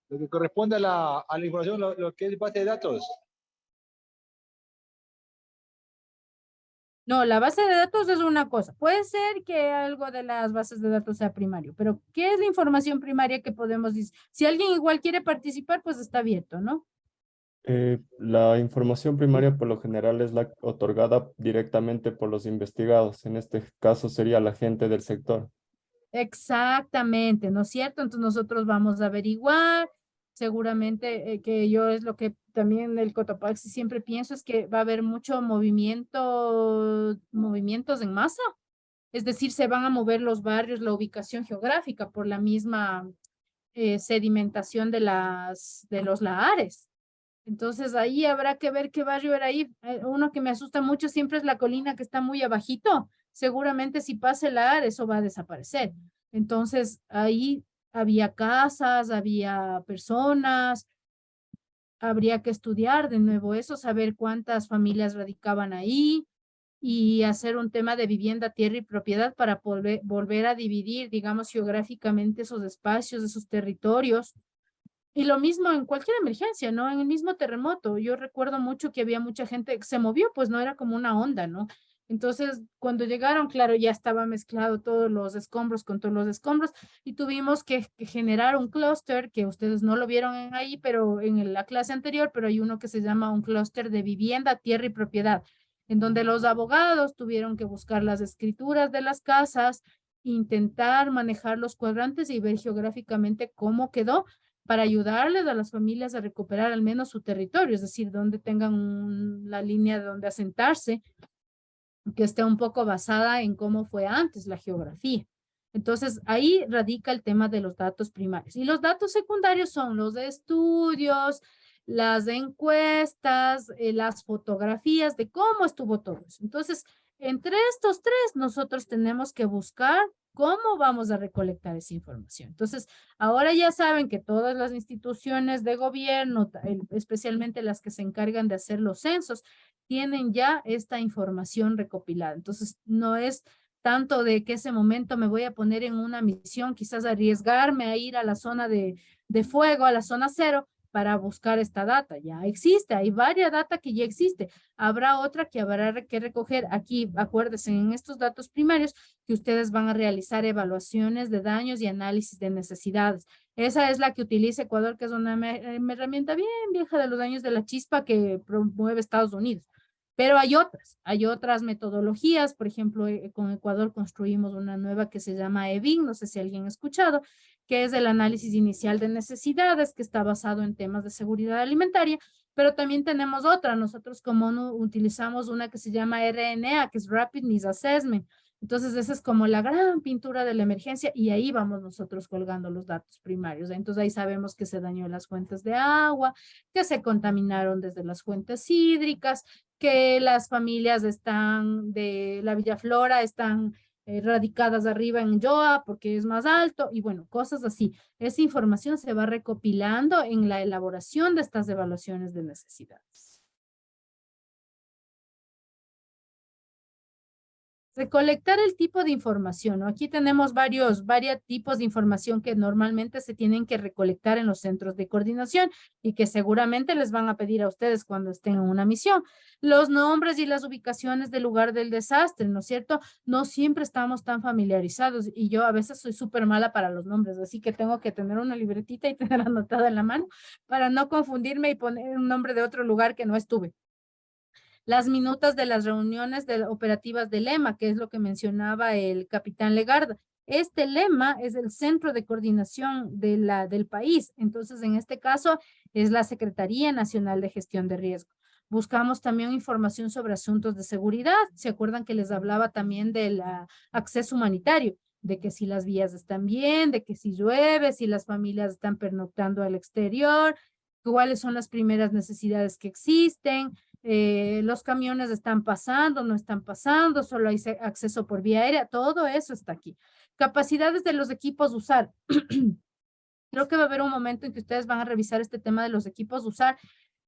Lo que corresponde a la información, lo que es base de datos. No, la base de datos es una cosa. Puede ser que algo de las bases de datos sea primario, pero ¿qué es la información primaria que podemos decir? Si alguien igual quiere participar, pues está abierto, ¿no? La información primaria por lo general es la otorgada directamente por los investigados. En este caso sería la gente del sector. Exactamente, ¿no es cierto? Entonces nosotros vamos a averiguar, seguramente que yo es lo que también el Cotopaxi siempre pienso, es que va a haber mucho movimientos en masa, es decir, se van a mover los barrios, la ubicación geográfica por la misma sedimentación de los lahares. Entonces ahí habrá que ver qué barrio era ahí. Uno que me asusta mucho siempre es la colina que está muy abajito. Seguramente si pasa el AR, eso va a desaparecer. Entonces ahí había casas, había personas, habría que estudiar de nuevo eso, saber cuántas familias radicaban ahí y hacer un tema de vivienda, tierra y propiedad para volver a dividir, digamos, geográficamente esos espacios, esos territorios. Y lo mismo en cualquier emergencia, ¿no? En el mismo terremoto. Yo recuerdo mucho que había mucha gente que se movió, pues no era como una onda, ¿no? Entonces, cuando llegaron, claro, ya estaba mezclado todos los escombros con todos los escombros y tuvimos que generar un clúster que ustedes no lo vieron ahí, pero en la clase anterior, pero hay uno que se llama un clúster de vivienda, tierra y propiedad, en donde los abogados tuvieron que buscar las escrituras de las casas, intentar manejar los cuadrantes y ver geográficamente cómo quedó para ayudarles a las familias a recuperar al menos su territorio, es decir, donde tengan la línea de donde asentarse, que esté un poco basada en cómo fue antes la geografía. Entonces, ahí radica el tema de los datos primarios. Y los datos secundarios son los de estudios, las encuestas, las fotografías de cómo estuvo todo eso. Entonces, entre estos tres, nosotros tenemos que buscar cómo vamos a recolectar esa información. Entonces, ahora ya saben que todas las instituciones de gobierno, especialmente las que se encargan de hacer los censos, tienen ya esta información recopilada. Entonces, no es tanto de que ese momento me voy a poner en una misión, quizás arriesgarme a ir a la zona de fuego, a la zona cero, para buscar esta data. Ya existe, hay varias data que ya existe. Habrá otra que habrá que recoger. Aquí, acuérdense, en estos datos primarios, que ustedes van a realizar evaluaciones de daños y análisis de necesidades. Esa es la que utiliza Ecuador, que es una herramienta bien vieja de los años de la chispa que promueve Estados Unidos. Pero hay otras metodologías. Por ejemplo, con Ecuador construimos una nueva que se llama EBIN, no sé si alguien ha escuchado, que es el análisis inicial de necesidades, que está basado en temas de seguridad alimentaria, pero también tenemos otra. Nosotros como no utilizamos una que se llama RNA, que es Rapid Needs Assessment. Entonces, esa es como la gran pintura de la emergencia y ahí vamos nosotros colgando los datos primarios. Entonces, ahí sabemos que se dañó las fuentes de agua, que se contaminaron desde las fuentes hídricas, que las familias de la Villa Flora están radicadas arriba en Yoa porque es más alto y bueno, cosas así. Esa información se va recopilando en la elaboración de estas evaluaciones de necesidades. Recolectar el tipo de información, ¿no? Aquí tenemos varios tipos de información que normalmente se tienen que recolectar en los centros de coordinación y que seguramente les van a pedir a ustedes cuando estén en una misión. Los nombres y las ubicaciones del lugar del desastre, ¿no es cierto? No siempre estamos tan familiarizados y yo a veces soy súper mala para los nombres, así que tengo que tener una libretita y tener anotada en la mano para no confundirme y poner un nombre de otro lugar que no estuve. Las minutas de las reuniones operativas de Lema, que es lo que mencionaba el capitán Legarda. Este lema es el centro de coordinación del país. Entonces, en este caso, es la Secretaría Nacional de Gestión de Riesgo. Buscamos también información sobre asuntos de seguridad. ¿Se acuerdan que les hablaba también del acceso humanitario? De que si las vías están bien, de que si llueve, si las familias están pernoctando al exterior, cuáles son las primeras necesidades que existen, los camiones están pasando, no están pasando, solo hay acceso por vía aérea, todo eso está aquí. Capacidades de los equipos usar. Creo que va a haber un momento en que ustedes van a revisar este tema de los equipos usar,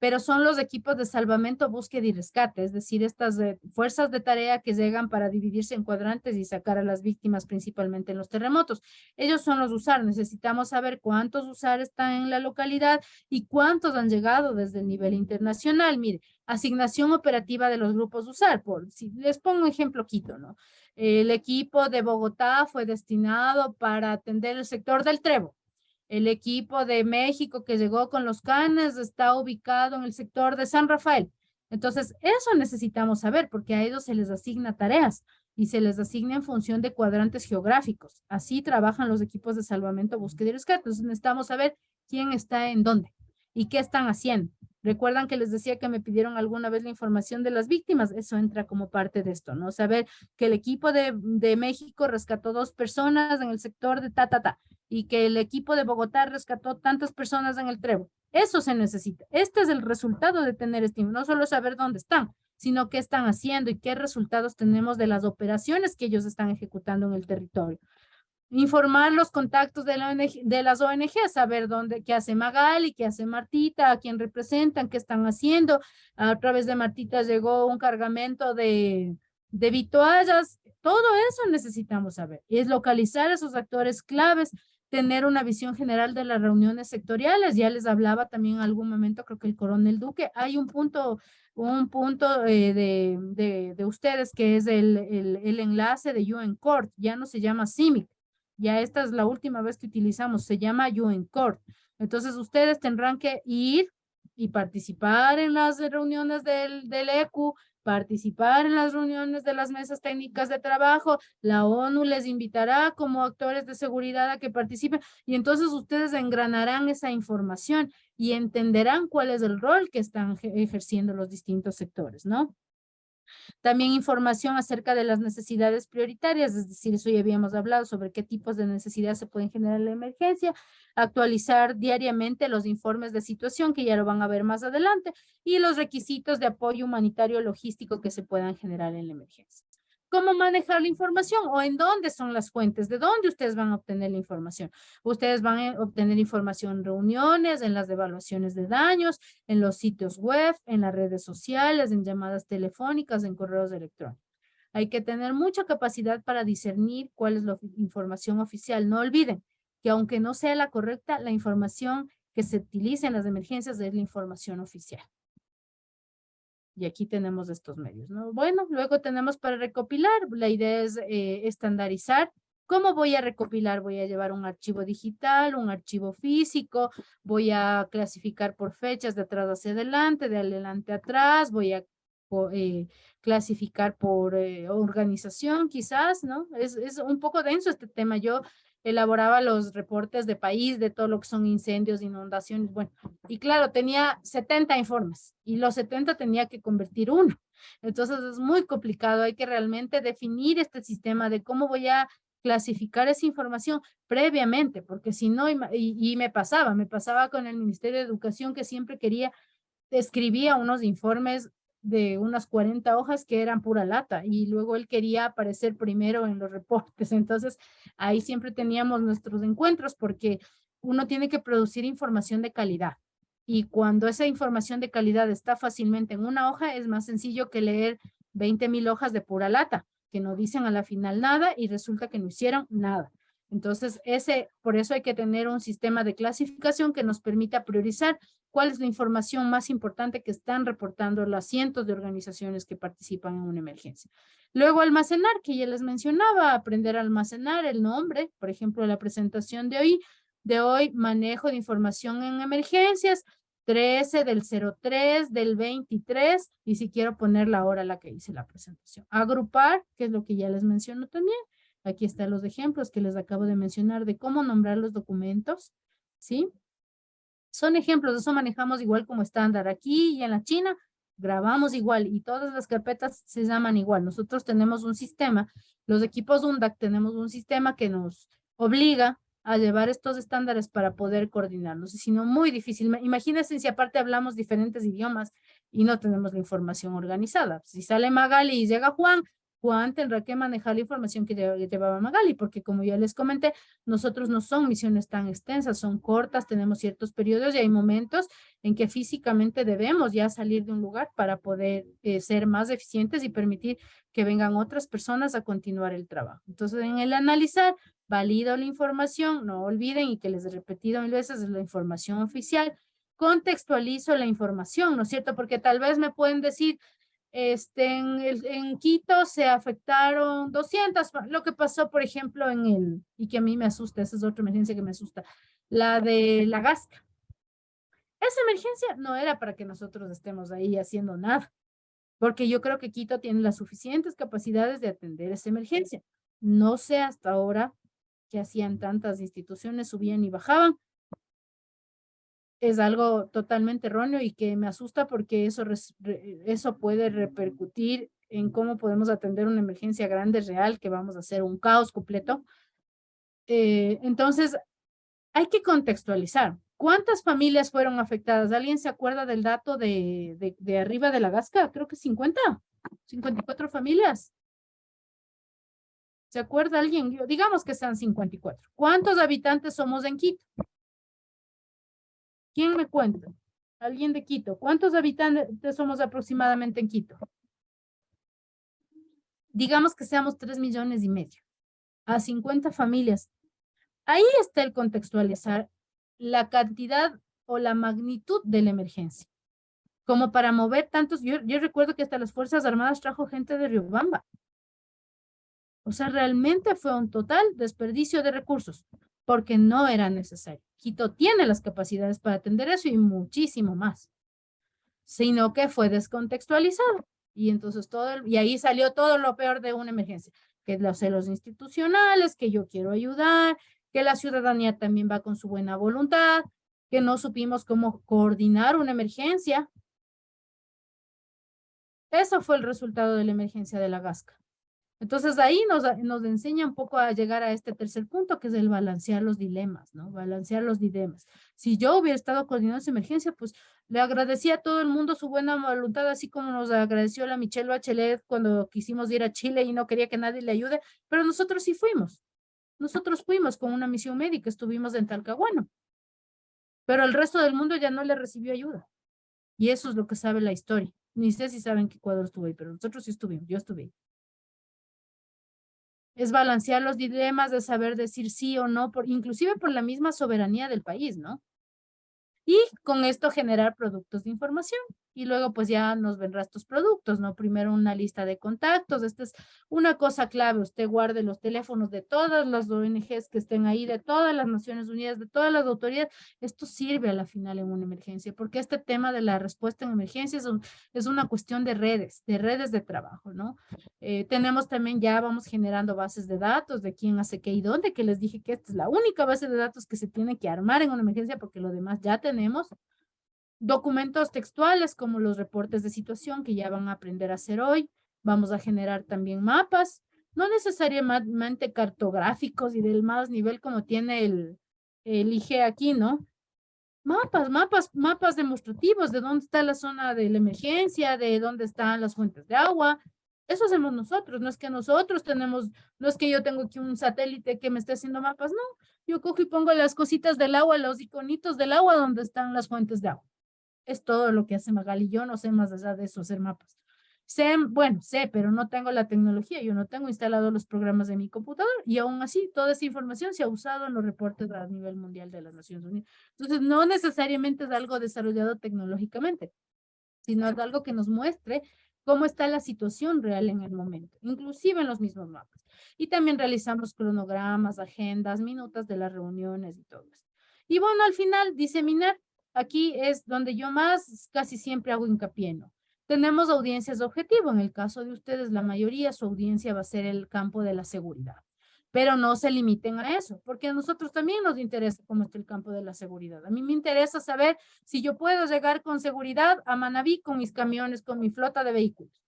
pero son los equipos de salvamento, búsqueda y rescate, es decir, estas fuerzas de tarea que llegan para dividirse en cuadrantes y sacar a las víctimas principalmente en los terremotos. Ellos son los USAR, necesitamos saber cuántos USAR están en la localidad y cuántos han llegado desde el nivel internacional. Mire, asignación operativa de los grupos USAR, por si les pongo un ejemplo Quito, ¿no? El equipo de Bogotá fue destinado para atender el sector del Trevo. El equipo de México que llegó con los canes está ubicado en el sector de San Rafael. Entonces, eso necesitamos saber porque a ellos se les asigna tareas y se les asigna en función de cuadrantes geográficos. Así trabajan los equipos de salvamento, búsqueda y rescate. Entonces, necesitamos saber quién está en dónde y qué están haciendo. Recuerdan que les decía que me pidieron alguna vez la información de las víctimas. Eso entra como parte de esto, ¿no? Saber que el equipo de México rescató 2 personas en el sector de y que el equipo de Bogotá rescató tantas personas en el Trevo. Eso se necesita. Este es el resultado de tener no solo saber dónde están, sino qué están haciendo y qué resultados tenemos de las operaciones que ellos están ejecutando en el territorio. Informar los contactos de las ONG, saber qué hace Magali, qué hace Martita, a quién representan, qué están haciendo. A través de Martita llegó un cargamento de vituallas. Todo eso necesitamos saber. Y es localizar esos actores claves, tener una visión general de las reuniones sectoriales. Ya les hablaba también en algún momento, creo que el coronel Duque, hay un punto de ustedes que es el enlace de UN Court, ya no se llama CIMIC. Ya esta es la última vez que utilizamos, se llama UN Court. Entonces ustedes tendrán que ir y participar en las reuniones del ECU, participar en las reuniones de las mesas técnicas de trabajo, la ONU les invitará como actores de seguridad a que participen y entonces ustedes engranarán esa información y entenderán cuál es el rol que están ejerciendo los distintos sectores, ¿no? También información acerca de las necesidades prioritarias, es decir, eso ya habíamos hablado sobre qué tipos de necesidades se pueden generar en la emergencia, actualizar diariamente los informes de situación, que ya lo van a ver más adelante, y los requisitos de apoyo humanitario logístico que se puedan generar en la emergencia. ¿Cómo manejar la información o en dónde son las fuentes? ¿De dónde ustedes van a obtener la información? Ustedes van a obtener información en reuniones, en las evaluaciones de daños, en los sitios web, en las redes sociales, en llamadas telefónicas, en correos electrónicos. Hay que tener mucha capacidad para discernir cuál es la información oficial. No olviden que aunque no sea la correcta, la información que se utiliza en las emergencias es la información oficial. Y aquí tenemos estos medios, ¿no? Bueno, luego tenemos para recopilar. La idea es estandarizar. ¿Cómo voy a recopilar? Voy a llevar un archivo digital, un archivo físico, voy a clasificar por fechas de atrás hacia adelante, de adelante a atrás, voy a clasificar por organización quizás, ¿no? Es un poco denso este tema. Yo elaboraba los reportes de país, de todo lo que son incendios, inundaciones, bueno, y claro, tenía 70 informes y los 70 tenía que convertir uno. Entonces es muy complicado, hay que realmente definir este sistema de cómo voy a clasificar esa información previamente, porque si no, y me pasaba con el Ministerio de Educación que siempre escribía unos informes de unas 40 hojas que eran pura lata y luego él quería aparecer primero en los reportes. Entonces, ahí siempre teníamos nuestros encuentros porque uno tiene que producir información de calidad. Y cuando esa información de calidad está fácilmente en una hoja, es más sencillo que leer 20,000 hojas de pura lata, que no dicen a la final nada y resulta que no hicieron nada. Entonces, por eso hay que tener un sistema de clasificación que nos permita priorizar cuál es la información más importante que están reportando los cientos de organizaciones que participan en una emergencia. Luego, almacenar, que ya les mencionaba, aprender a almacenar el nombre, por ejemplo, la presentación de hoy, manejo de información en emergencias, 13 del 03 del 23, y si quiero poner la hora a la que hice la presentación. Agrupar, que es lo que ya les menciono también, Aquí están los ejemplos que les acabo de mencionar de cómo nombrar los documentos, ¿sí? Son ejemplos, eso manejamos igual como estándar. Aquí y en la China grabamos igual y todas las carpetas se llaman igual. Nosotros tenemos un sistema, los equipos UNDAC tenemos un sistema que nos obliga a llevar estos estándares para poder coordinarnos. Y si no, muy difícil. Imagínense si aparte hablamos diferentes idiomas y no tenemos la información organizada. Si sale Magali y llega Juan tendrá que manejar la información que llevaba Magali, porque como ya les comenté, nosotros no son misiones tan extensas, son cortas, tenemos ciertos periodos y hay momentos en que físicamente debemos ya salir de un lugar para poder ser más eficientes y permitir que vengan otras personas a continuar el trabajo. Entonces, en el analizar, valido la información, no olviden y que les he repetido mil veces, es la información oficial, contextualizo la información, ¿no es cierto? Porque tal vez me pueden decir, en Quito se afectaron 200, lo que pasó, por ejemplo, y que a mí me asusta, esa es otra emergencia que me asusta, la de la Gasca. Esa emergencia no era para que nosotros estemos ahí haciendo nada, porque yo creo que Quito tiene las suficientes capacidades de atender esa emergencia. No sé hasta ahora qué hacían tantas instituciones, subían y bajaban. Es algo totalmente erróneo y que me asusta porque eso puede repercutir en cómo podemos atender una emergencia grande, real, que vamos a hacer un caos completo. Entonces, hay que contextualizar. ¿Cuántas familias fueron afectadas? ¿Alguien se acuerda del dato de arriba de la Gasca? Creo que 54 familias. ¿Se acuerda alguien? Digamos que sean 54. ¿Cuántos habitantes somos en Quito? ¿Quién me cuenta? Alguien de Quito. ¿Cuántos habitantes somos aproximadamente en Quito? Digamos que seamos 3,5 millones. A 50 familias. Ahí está el contextualizar la cantidad o la magnitud de la emergencia. Como para mover tantos, yo recuerdo que hasta las Fuerzas Armadas trajo gente de Riobamba. O sea, realmente fue un total desperdicio de recursos, porque no era necesario. Quito tiene las capacidades para atender eso y muchísimo más, sino que fue descontextualizado. Y entonces y ahí salió todo lo peor de una emergencia, que los celos institucionales, que yo quiero ayudar, que la ciudadanía también va con su buena voluntad, que no supimos cómo coordinar una emergencia. Eso fue el resultado de la emergencia de la Gasca. Entonces ahí nos enseña un poco a llegar a este tercer punto, que es el balancear los dilemas, ¿no? Balancear los dilemas. Si yo hubiera estado coordinando esa emergencia, pues le agradecía a todo el mundo su buena voluntad, así como nos agradeció la Michelle Bachelet cuando quisimos ir a Chile y no quería que nadie le ayude, pero nosotros sí fuimos. Nosotros fuimos con una misión médica, estuvimos en Talcahuano, pero el resto del mundo ya no le recibió ayuda. Y eso es lo que sabe la historia. Ni sé si saben que Ecuador estuvo ahí, pero nosotros sí estuvimos, yo estuve ahí. Es balancear los dilemas de saber decir sí o no, inclusive por la misma soberanía del país, ¿no? Y con esto generar productos de información. Y luego pues ya nos vendrán estos productos, ¿no? Primero una lista de contactos. Esta es una cosa clave. Usted guarde los teléfonos de todas las ONGs que estén ahí, de todas las Naciones Unidas, de todas las autoridades. Esto sirve a la final en una emergencia, porque este tema de la respuesta en emergencias es una cuestión de redes de trabajo, ¿no? Tenemos también, ya vamos generando bases de datos de quién hace qué y dónde, que les dije que esta es la única base de datos que se tiene que armar en una emergencia, porque lo demás ya tenemos. Documentos textuales como los reportes de situación que ya van a aprender a hacer hoy. Vamos a generar también mapas, no necesariamente cartográficos y del más nivel como tiene el IGE aquí, ¿no? Mapas demostrativos de dónde está la zona de la emergencia, de dónde están las fuentes de agua. Eso hacemos nosotros, no es que no es que yo tengo aquí un satélite que me esté haciendo mapas, no. Yo cojo y pongo las cositas del agua, los iconitos del agua donde están las fuentes de agua. Es todo lo que hace Magali. Yo no sé más allá de eso, hacer mapas. Sé, pero no tengo la tecnología. Yo no tengo instalado los programas de mi computador y aún así toda esa información se ha usado en los reportes a nivel mundial de las Naciones Unidas. Entonces, no necesariamente es algo desarrollado tecnológicamente, sino es algo que nos muestre cómo está la situación real en el momento, inclusive en los mismos mapas. Y también realizamos cronogramas, agendas, minutas de las reuniones y todo esto. Y bueno, al final, diseminar. Aquí es donde yo más casi siempre hago hincapié, ¿no? Tenemos audiencias de objetivo. En el caso de ustedes, la mayoría, su audiencia va a ser el campo de la seguridad. pero no se limiten a eso, porque a nosotros también nos interesa cómo está el campo de la seguridad. A mí me interesa saber si yo puedo llegar con seguridad a Manabí con mis camiones, con mi flota de vehículos.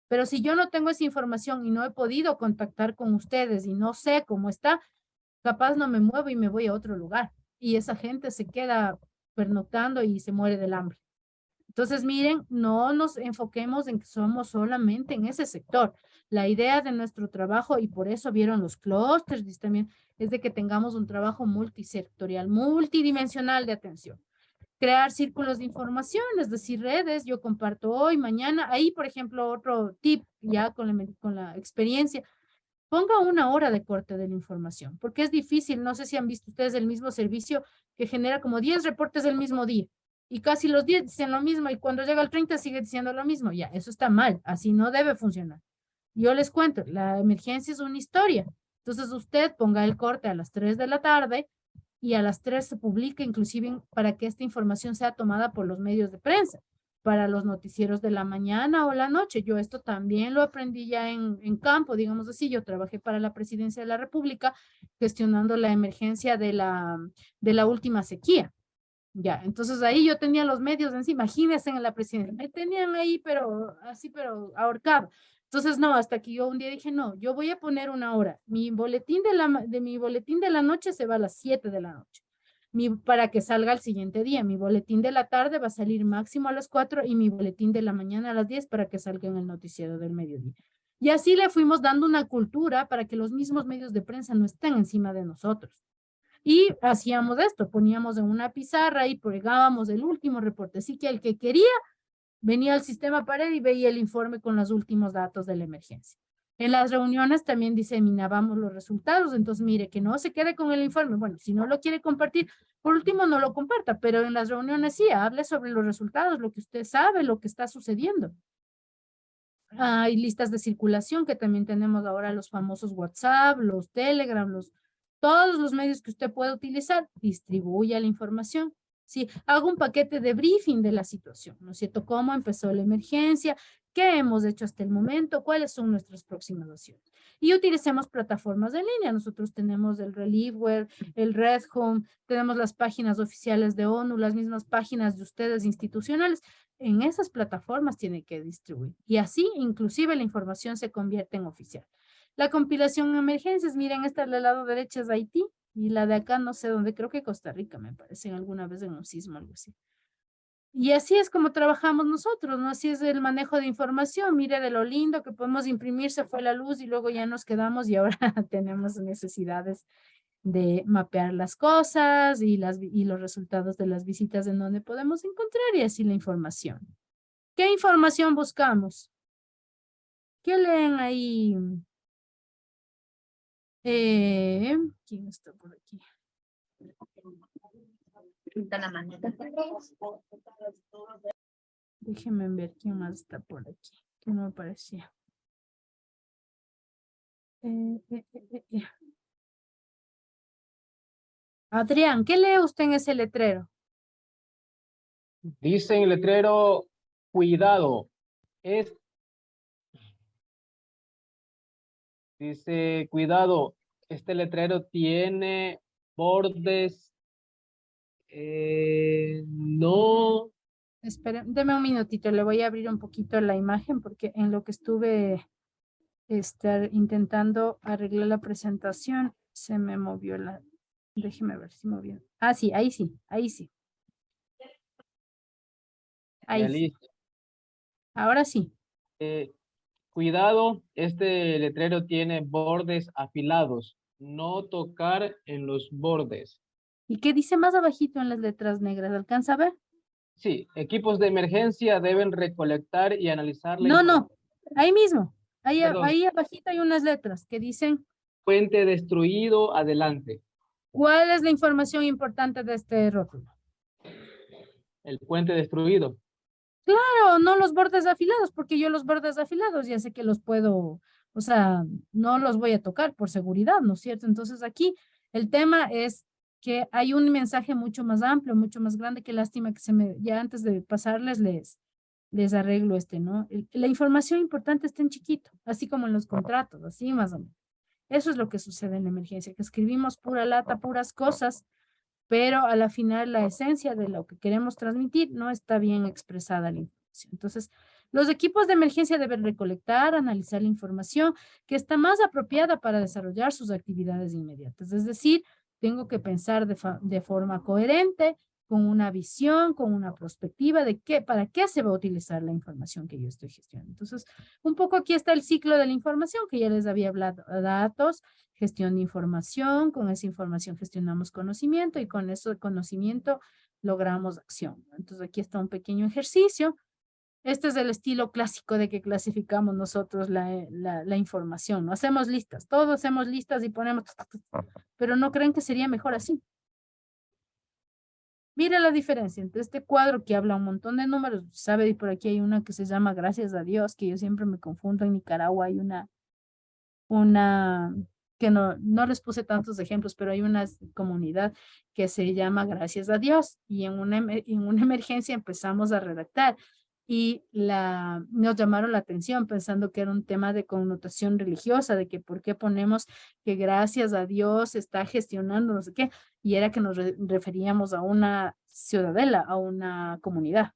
Pero si yo no tengo esa información y no he podido contactar con ustedes y no sé cómo está, capaz no me muevo y me voy a otro lugar. Y esa gente se queda pernoctando y se muere del hambre. Entonces, miren, no nos enfoquemos en que somos solamente en ese sector. La idea de nuestro trabajo, y por eso vieron los clústeres, y también es de que tengamos un trabajo multisectorial, multidimensional de atención. Crear círculos de información, es decir, redes, yo comparto hoy, mañana. Ahí, por ejemplo, otro tip, ya con la experiencia, ponga una hora de corte de la información, porque es difícil, no sé si han visto ustedes el mismo servicio que genera como 10 reportes del mismo día, y casi los 10 dicen lo mismo, y cuando llega el 30 sigue diciendo lo mismo. Ya, eso está mal, así no debe funcionar. Yo les cuento, la emergencia es una historia, entonces usted ponga el corte a las 3 de la tarde, y a las 3 se publica inclusive para que esta información sea tomada por los medios de prensa, para los noticieros de la mañana o la noche. Yo esto también lo aprendí ya en campo, digamos así. Yo trabajé para la Presidencia de la República gestionando la emergencia de la última sequía. Ya, entonces ahí yo tenía los medios en sí, imagínense en la presidencia, me tenían ahí, pero así, pero ahorcado. Entonces, no, hasta que yo un día dije, no, yo voy a poner una hora. Mi boletín mi boletín de la noche se va a las 7 de la noche. Para que salga el siguiente día. Mi boletín de la tarde va a salir máximo a las 4 y mi boletín de la mañana a las 10 para que salga en el noticiero del mediodía. Y así le fuimos dando una cultura para que los mismos medios de prensa no estén encima de nosotros. Y hacíamos esto, poníamos en una pizarra y pegábamos el último reporte. Así que el que quería venía al sistema pared y veía el informe con los últimos datos de la emergencia. En las reuniones también diseminábamos los resultados. Entonces, mire, que no se quede con el informe. Bueno, si no lo quiere compartir, por último no lo comparta, pero en las reuniones sí, hable sobre los resultados, lo que usted sabe, lo que está sucediendo. Hay listas de circulación que también tenemos ahora, los famosos WhatsApp, los Telegram, todos los medios que usted pueda utilizar, distribuya la información. Sí, hago un paquete de briefing de la situación, ¿no es cierto? ¿Cómo empezó la emergencia? ¿Qué hemos hecho hasta el momento? ¿Cuáles son nuestras próximas acciones? Y utilicemos plataformas en línea. Nosotros tenemos el Reliefware, el Red Home, tenemos las páginas oficiales de ONU, las mismas páginas de ustedes institucionales. En esas plataformas tiene que distribuir. Y así, inclusive, la información se convierte en oficial. La compilación en emergencias, miren, esta del lado derecho es Haití y la de acá no sé dónde, creo que Costa Rica me parece, alguna vez en un sismo, algo así. Y así es como trabajamos nosotros, ¿no? Así es el manejo de información. Mire de lo lindo que podemos imprimir, se fue la luz y luego ya nos quedamos y ahora tenemos necesidades de mapear las cosas y los resultados de las visitas en donde podemos encontrar y así la información. ¿Qué información buscamos? ¿Qué leen ahí? ¿Quién está por aquí? Déjenme ver quién más está por aquí. Que no me aparecía. Adrián, ¿qué lee usted en ese letrero? Dice en el letrero, cuidado. Dice, cuidado, este letrero tiene bordes. No. Esperen, deme un minutito, le voy a abrir un poquito la imagen porque en lo que estuve intentando arreglar la presentación se me movió déjeme ver si movió. Ah, sí, ahí sí, ahí sí. Ahí sí. Listo. Ahora sí. Cuidado, este letrero tiene bordes afilados. No tocar en los bordes. ¿Y qué dice más abajito en las letras negras? ¿Alcanza a ver? Sí, equipos de emergencia deben recolectar y analizar la No, ahí mismo. Ahí Perdón. abajito hay unas letras que dicen. Puente destruido, adelante. ¿Cuál es la información importante de este rótulo? El puente destruido. Claro, no los bordes afilados, porque yo los bordes afilados ya sé que los puedo, o sea, no los voy a tocar por seguridad, ¿no es cierto? Entonces aquí el tema es que hay un mensaje mucho más amplio, mucho más grande. Qué lástima que ya antes de pasarles les arreglo ¿no? La información importante está en chiquito, así como en los contratos, así más o menos. Eso es lo que sucede en la emergencia, que escribimos pura lata, puras cosas, pero a la final la esencia de lo que queremos transmitir no está bien expresada la información. Entonces, los equipos de emergencia deben recolectar, analizar la información que está más apropiada para desarrollar sus actividades inmediatas. Es decir, tengo que pensar de forma coherente, con una visión, con una perspectiva de para qué se va a utilizar la información que yo estoy gestionando. Entonces, un poco aquí está el ciclo de la información que ya les había hablado, datos, gestión de información, con esa información gestionamos conocimiento y con ese conocimiento logramos acción. Entonces, aquí está un pequeño ejercicio. Este es el estilo clásico de que clasificamos nosotros la información, ¿no? Hacemos listas, todos hacemos listas y ponemos, pero no creen que sería mejor así. Mira la diferencia entre este cuadro que habla un montón de números, sabe, y por aquí hay una que se llama Gracias a Dios, que yo siempre me confundo. En Nicaragua hay una que no les puse tantos ejemplos, pero hay una comunidad que se llama Gracias a Dios, y en una emergencia empezamos a redactar y nos llamaron la atención pensando que era un tema de connotación religiosa, de que por qué ponemos que gracias a Dios está gestionando no sé qué, y era que nos referíamos a una ciudadela, a una comunidad.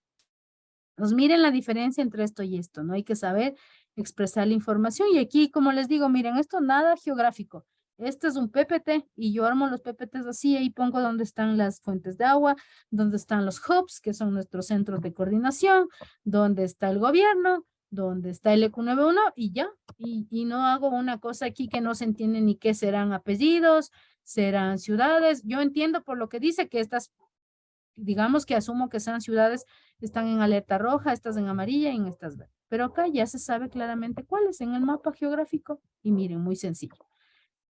Pues miren la diferencia entre esto y esto, ¿no? Hay que saber expresar la información, y aquí, como les digo, miren, esto nada geográfico. Este es un PPT y yo armo los PPTs así, ahí pongo dónde están las fuentes de agua, dónde están los hubs, que son nuestros centros de coordinación, dónde está el gobierno, dónde está el EQ91 y ya. Y no hago una cosa aquí que no se entiende ni qué serán apellidos, serán ciudades. Yo entiendo por lo que dice que estas, digamos que asumo que sean ciudades, están en alerta roja, estas en amarilla y en estas verdes. Pero acá ya se sabe claramente cuáles en el mapa geográfico. Y miren, muy sencillo.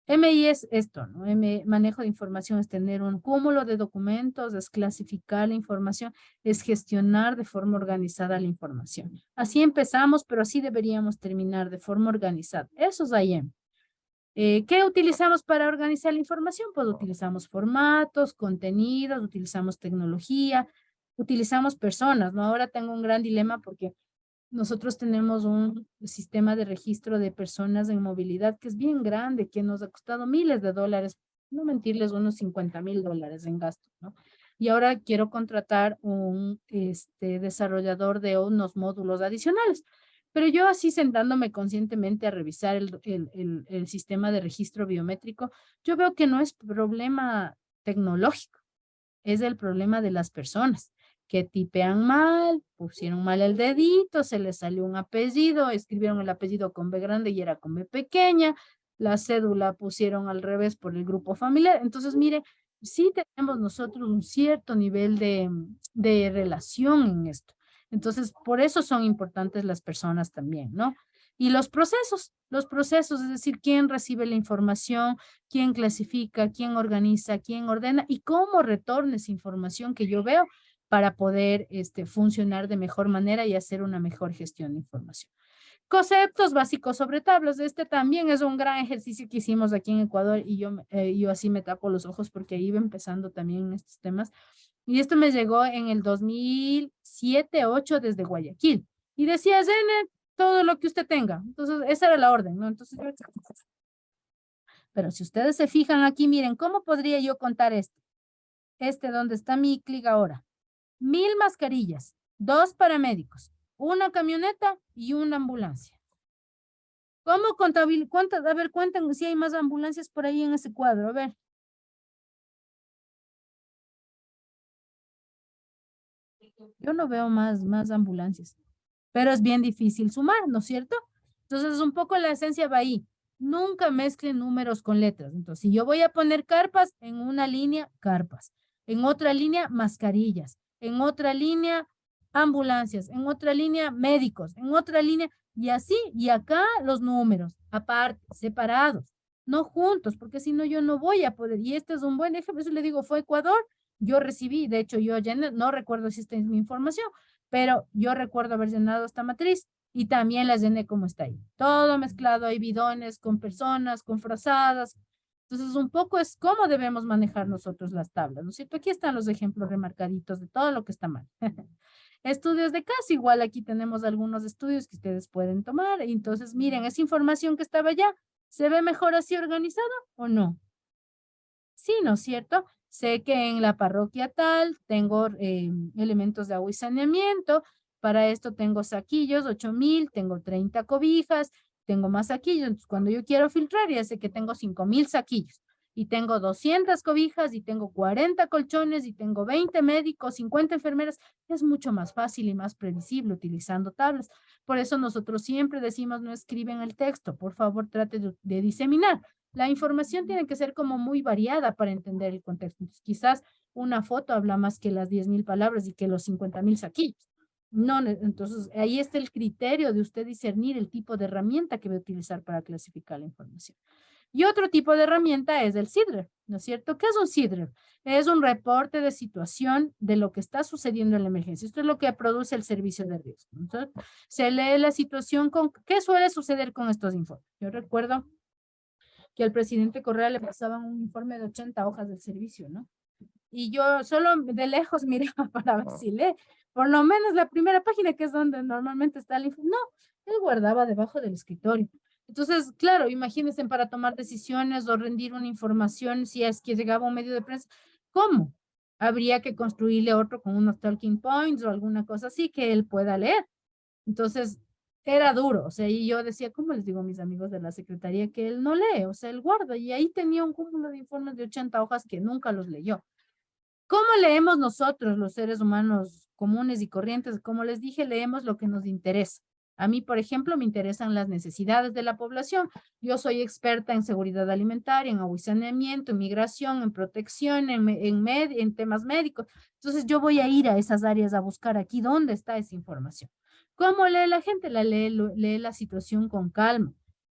MI es esto, ¿no? Manejo de información es tener un cúmulo de documentos, es clasificar la información, es gestionar de forma organizada la información. Así empezamos, pero así deberíamos terminar de forma organizada. Eso es IM. ¿Qué utilizamos para organizar la información? Pues utilizamos formatos, contenidos, utilizamos tecnología, utilizamos personas, ¿no? Ahora tengo un gran dilema porque nosotros tenemos un sistema de registro de personas en movilidad que es bien grande, que nos ha costado miles de dólares, no mentirles, unos $50,000 en gasto, ¿no? Y ahora quiero contratar un desarrollador de unos módulos adicionales. Pero yo así sentándome conscientemente a revisar el sistema de registro biométrico, yo veo que no es problema tecnológico, es el problema de las personas que tipean mal, pusieron mal el dedito, se les salió un apellido, escribieron el apellido con B grande y era con B pequeña, la cédula pusieron al revés por el grupo familiar. Entonces, mire, sí tenemos nosotros un cierto nivel de relación en esto. Entonces, por eso son importantes las personas también, ¿no? Y los procesos, es decir, quién recibe la información, quién clasifica, quién organiza, quién ordena y cómo retorna esa información que yo veo para poder funcionar de mejor manera y hacer una mejor gestión de información. Conceptos básicos sobre tablas. Este también es un gran ejercicio que hicimos aquí en Ecuador y yo así me tapo los ojos porque iba empezando también en estos temas. Y esto me llegó en el 2007-2008 desde Guayaquil. Y decía, Zenet, todo lo que usted tenga. Entonces, esa era la orden, ¿no? Entonces, pero si ustedes se fijan aquí, miren, ¿cómo podría yo contar esto? Donde está mi clic ahora. 1000 mascarillas, 2 paramédicos, una camioneta y una ambulancia. ¿Cómo contabilizar? A ver, cuenten si hay más ambulancias por ahí en ese cuadro. A ver. Yo no veo más ambulancias, pero es bien difícil sumar, ¿no es cierto? Entonces, un poco la esencia va ahí. Nunca mezclen números con letras. Entonces, si yo voy a poner carpas, en una línea, carpas. En otra línea, mascarillas. En otra línea, ambulancias. En otra línea, médicos. En otra línea, y así. Y acá los números, aparte, separados. No juntos, porque si no, yo no voy a poder. Y este es un buen ejemplo. Eso le digo, fue Ecuador. Yo recibí, de hecho, yo ya no recuerdo si esta es mi información, pero yo recuerdo haber llenado esta matriz y también la llené como está ahí. Todo mezclado, hay bidones con personas, con frazadas. Entonces, un poco es cómo debemos manejar nosotros las tablas, ¿no es cierto? Aquí están los ejemplos remarcaditos de todo lo que está mal. Estudios de caso, igual aquí tenemos algunos estudios que ustedes pueden tomar. Entonces, miren, esa información que estaba allá ¿Se ve mejor así organizado o no? Sí, ¿no es cierto? Sé que en la parroquia tal tengo elementos de agua y saneamiento. Para esto tengo saquillos, 8,000, tengo 30 cobijas, tengo más saquillos. Entonces, cuando yo quiero filtrar, ya sé que tengo 5,000 saquillos. Y tengo 200 cobijas, y tengo 40 colchones, y tengo 20 médicos, 50 enfermeras. Es mucho más fácil y más previsible utilizando tablas. Por eso nosotros siempre decimos, no escriben el texto. Por favor, trate de diseminar. La información tiene que ser como muy variada para entender el contexto. Entonces, quizás una foto habla más que las 10,000 palabras y que los 50,000 saquillos. No, entonces ahí está el criterio de usted discernir el tipo de herramienta que va a utilizar para clasificar la información. Y otro tipo de herramienta es el SIDREF, ¿no es cierto? ¿Qué es un SIDREF? Es un reporte de situación de lo que está sucediendo en la emergencia. Esto es lo que produce el servicio de riesgo. Entonces, se lee la situación con, ¿qué suele suceder con estos informes? Yo recuerdo que al presidente Correa le pasaban un informe de 80 hojas del servicio, ¿no? Y yo solo de lejos miraba para ver si lee, por lo menos la primera página, que es donde normalmente está el informe. No, él guardaba debajo del escritorio. Entonces, claro, imagínense para tomar decisiones o rendir una información, si es que llegaba un medio de prensa, ¿cómo? Habría que construirle otro con unos talking points o alguna cosa así que él pueda leer. Entonces, era duro, o sea, y yo decía, ¿cómo les digo a mis amigos de la secretaría que él no lee? O sea, él guarda, y ahí tenía un cúmulo de informes de 80 hojas que nunca los leyó. ¿Cómo leemos nosotros, los seres humanos comunes y corrientes? Como les dije, leemos lo que nos interesa. A mí, por ejemplo, me interesan las necesidades de la población. Yo soy experta en seguridad alimentaria, en agua y saneamiento, en migración, en protección, en temas médicos. Entonces, yo voy a ir a esas áreas a buscar aquí dónde está esa información. ¿Cómo lee la gente? Lee la situación con calma.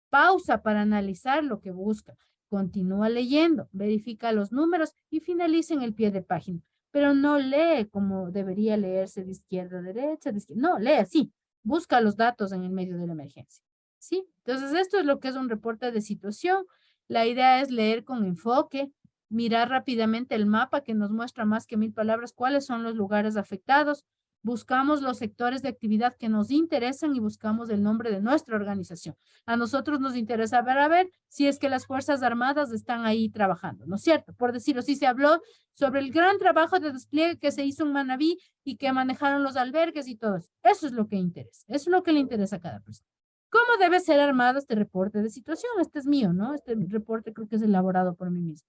Pausa para analizar lo que busca. Continúa leyendo, verifica los números y finaliza en el pie de página. Pero no lee como debería leerse de izquierda a derecha, no, lee así. Busca los datos en el medio de la emergencia. ¿Sí? Entonces, esto es lo que es un reporte de situación. La idea es leer con enfoque, mirar rápidamente el mapa que nos muestra más que 1,000 palabras cuáles son los lugares afectados. Buscamos los sectores de actividad que nos interesan y buscamos el nombre de nuestra organización. A nosotros nos interesa ver, a ver si es que las Fuerzas Armadas están ahí trabajando, ¿no es cierto? Por decirlo, sí se habló sobre el gran trabajo de despliegue que se hizo en Manabí y que manejaron los albergues y todo eso. Eso es lo que interesa, eso es lo que le interesa a cada persona. ¿Cómo debe ser armado este reporte de situación? Este es mío, ¿no? Este reporte creo que es elaborado por mí mismo.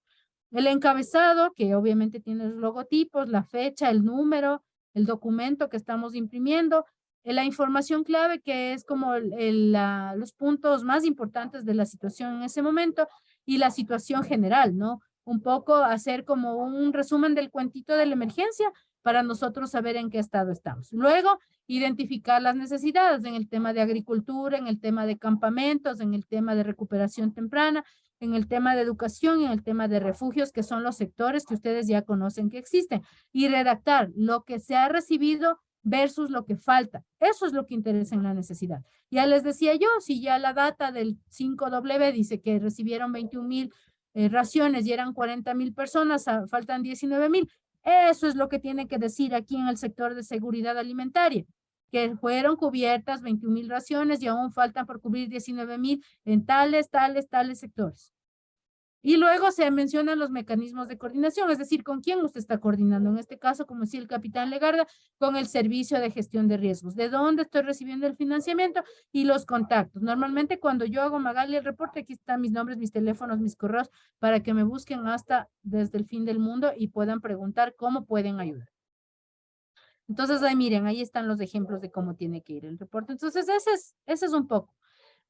El encabezado, que obviamente tiene los logotipos, la fecha, el número, el documento que estamos imprimiendo, la información clave que es como los puntos más importantes de la situación en ese momento y la situación general, ¿no? Un poco hacer como un resumen del cuentito de la emergencia para nosotros saber en qué estado estamos. Luego, identificar las necesidades en el tema de agricultura, en el tema de campamentos, en el tema de recuperación temprana, en el tema de educación y en el tema de refugios, que son los sectores que ustedes ya conocen que existen, y redactar lo que se ha recibido versus lo que falta. Eso es lo que interesa en la necesidad. Ya les decía yo, si ya la data del 5W dice que recibieron 21,000 raciones y eran 40,000 personas, faltan 19,000. Eso es lo que tiene que decir aquí en el sector de seguridad alimentaria, que fueron cubiertas 21,000 raciones y aún faltan por cubrir 19,000 en tales sectores. Y luego se mencionan los mecanismos de coordinación, es decir, con quién usted está coordinando. En este caso, como decía el capitán Legarda, con el servicio de gestión de riesgos. ¿De dónde estoy recibiendo el financiamiento? Y los contactos. Normalmente cuando yo hago Magali el reporte, aquí están mis nombres, mis teléfonos, mis correos, para que me busquen hasta desde el fin del mundo y puedan preguntar cómo pueden ayudar. Entonces, ahí miren, ahí están los ejemplos de cómo tiene que ir el reporte. Entonces, ese es un poco.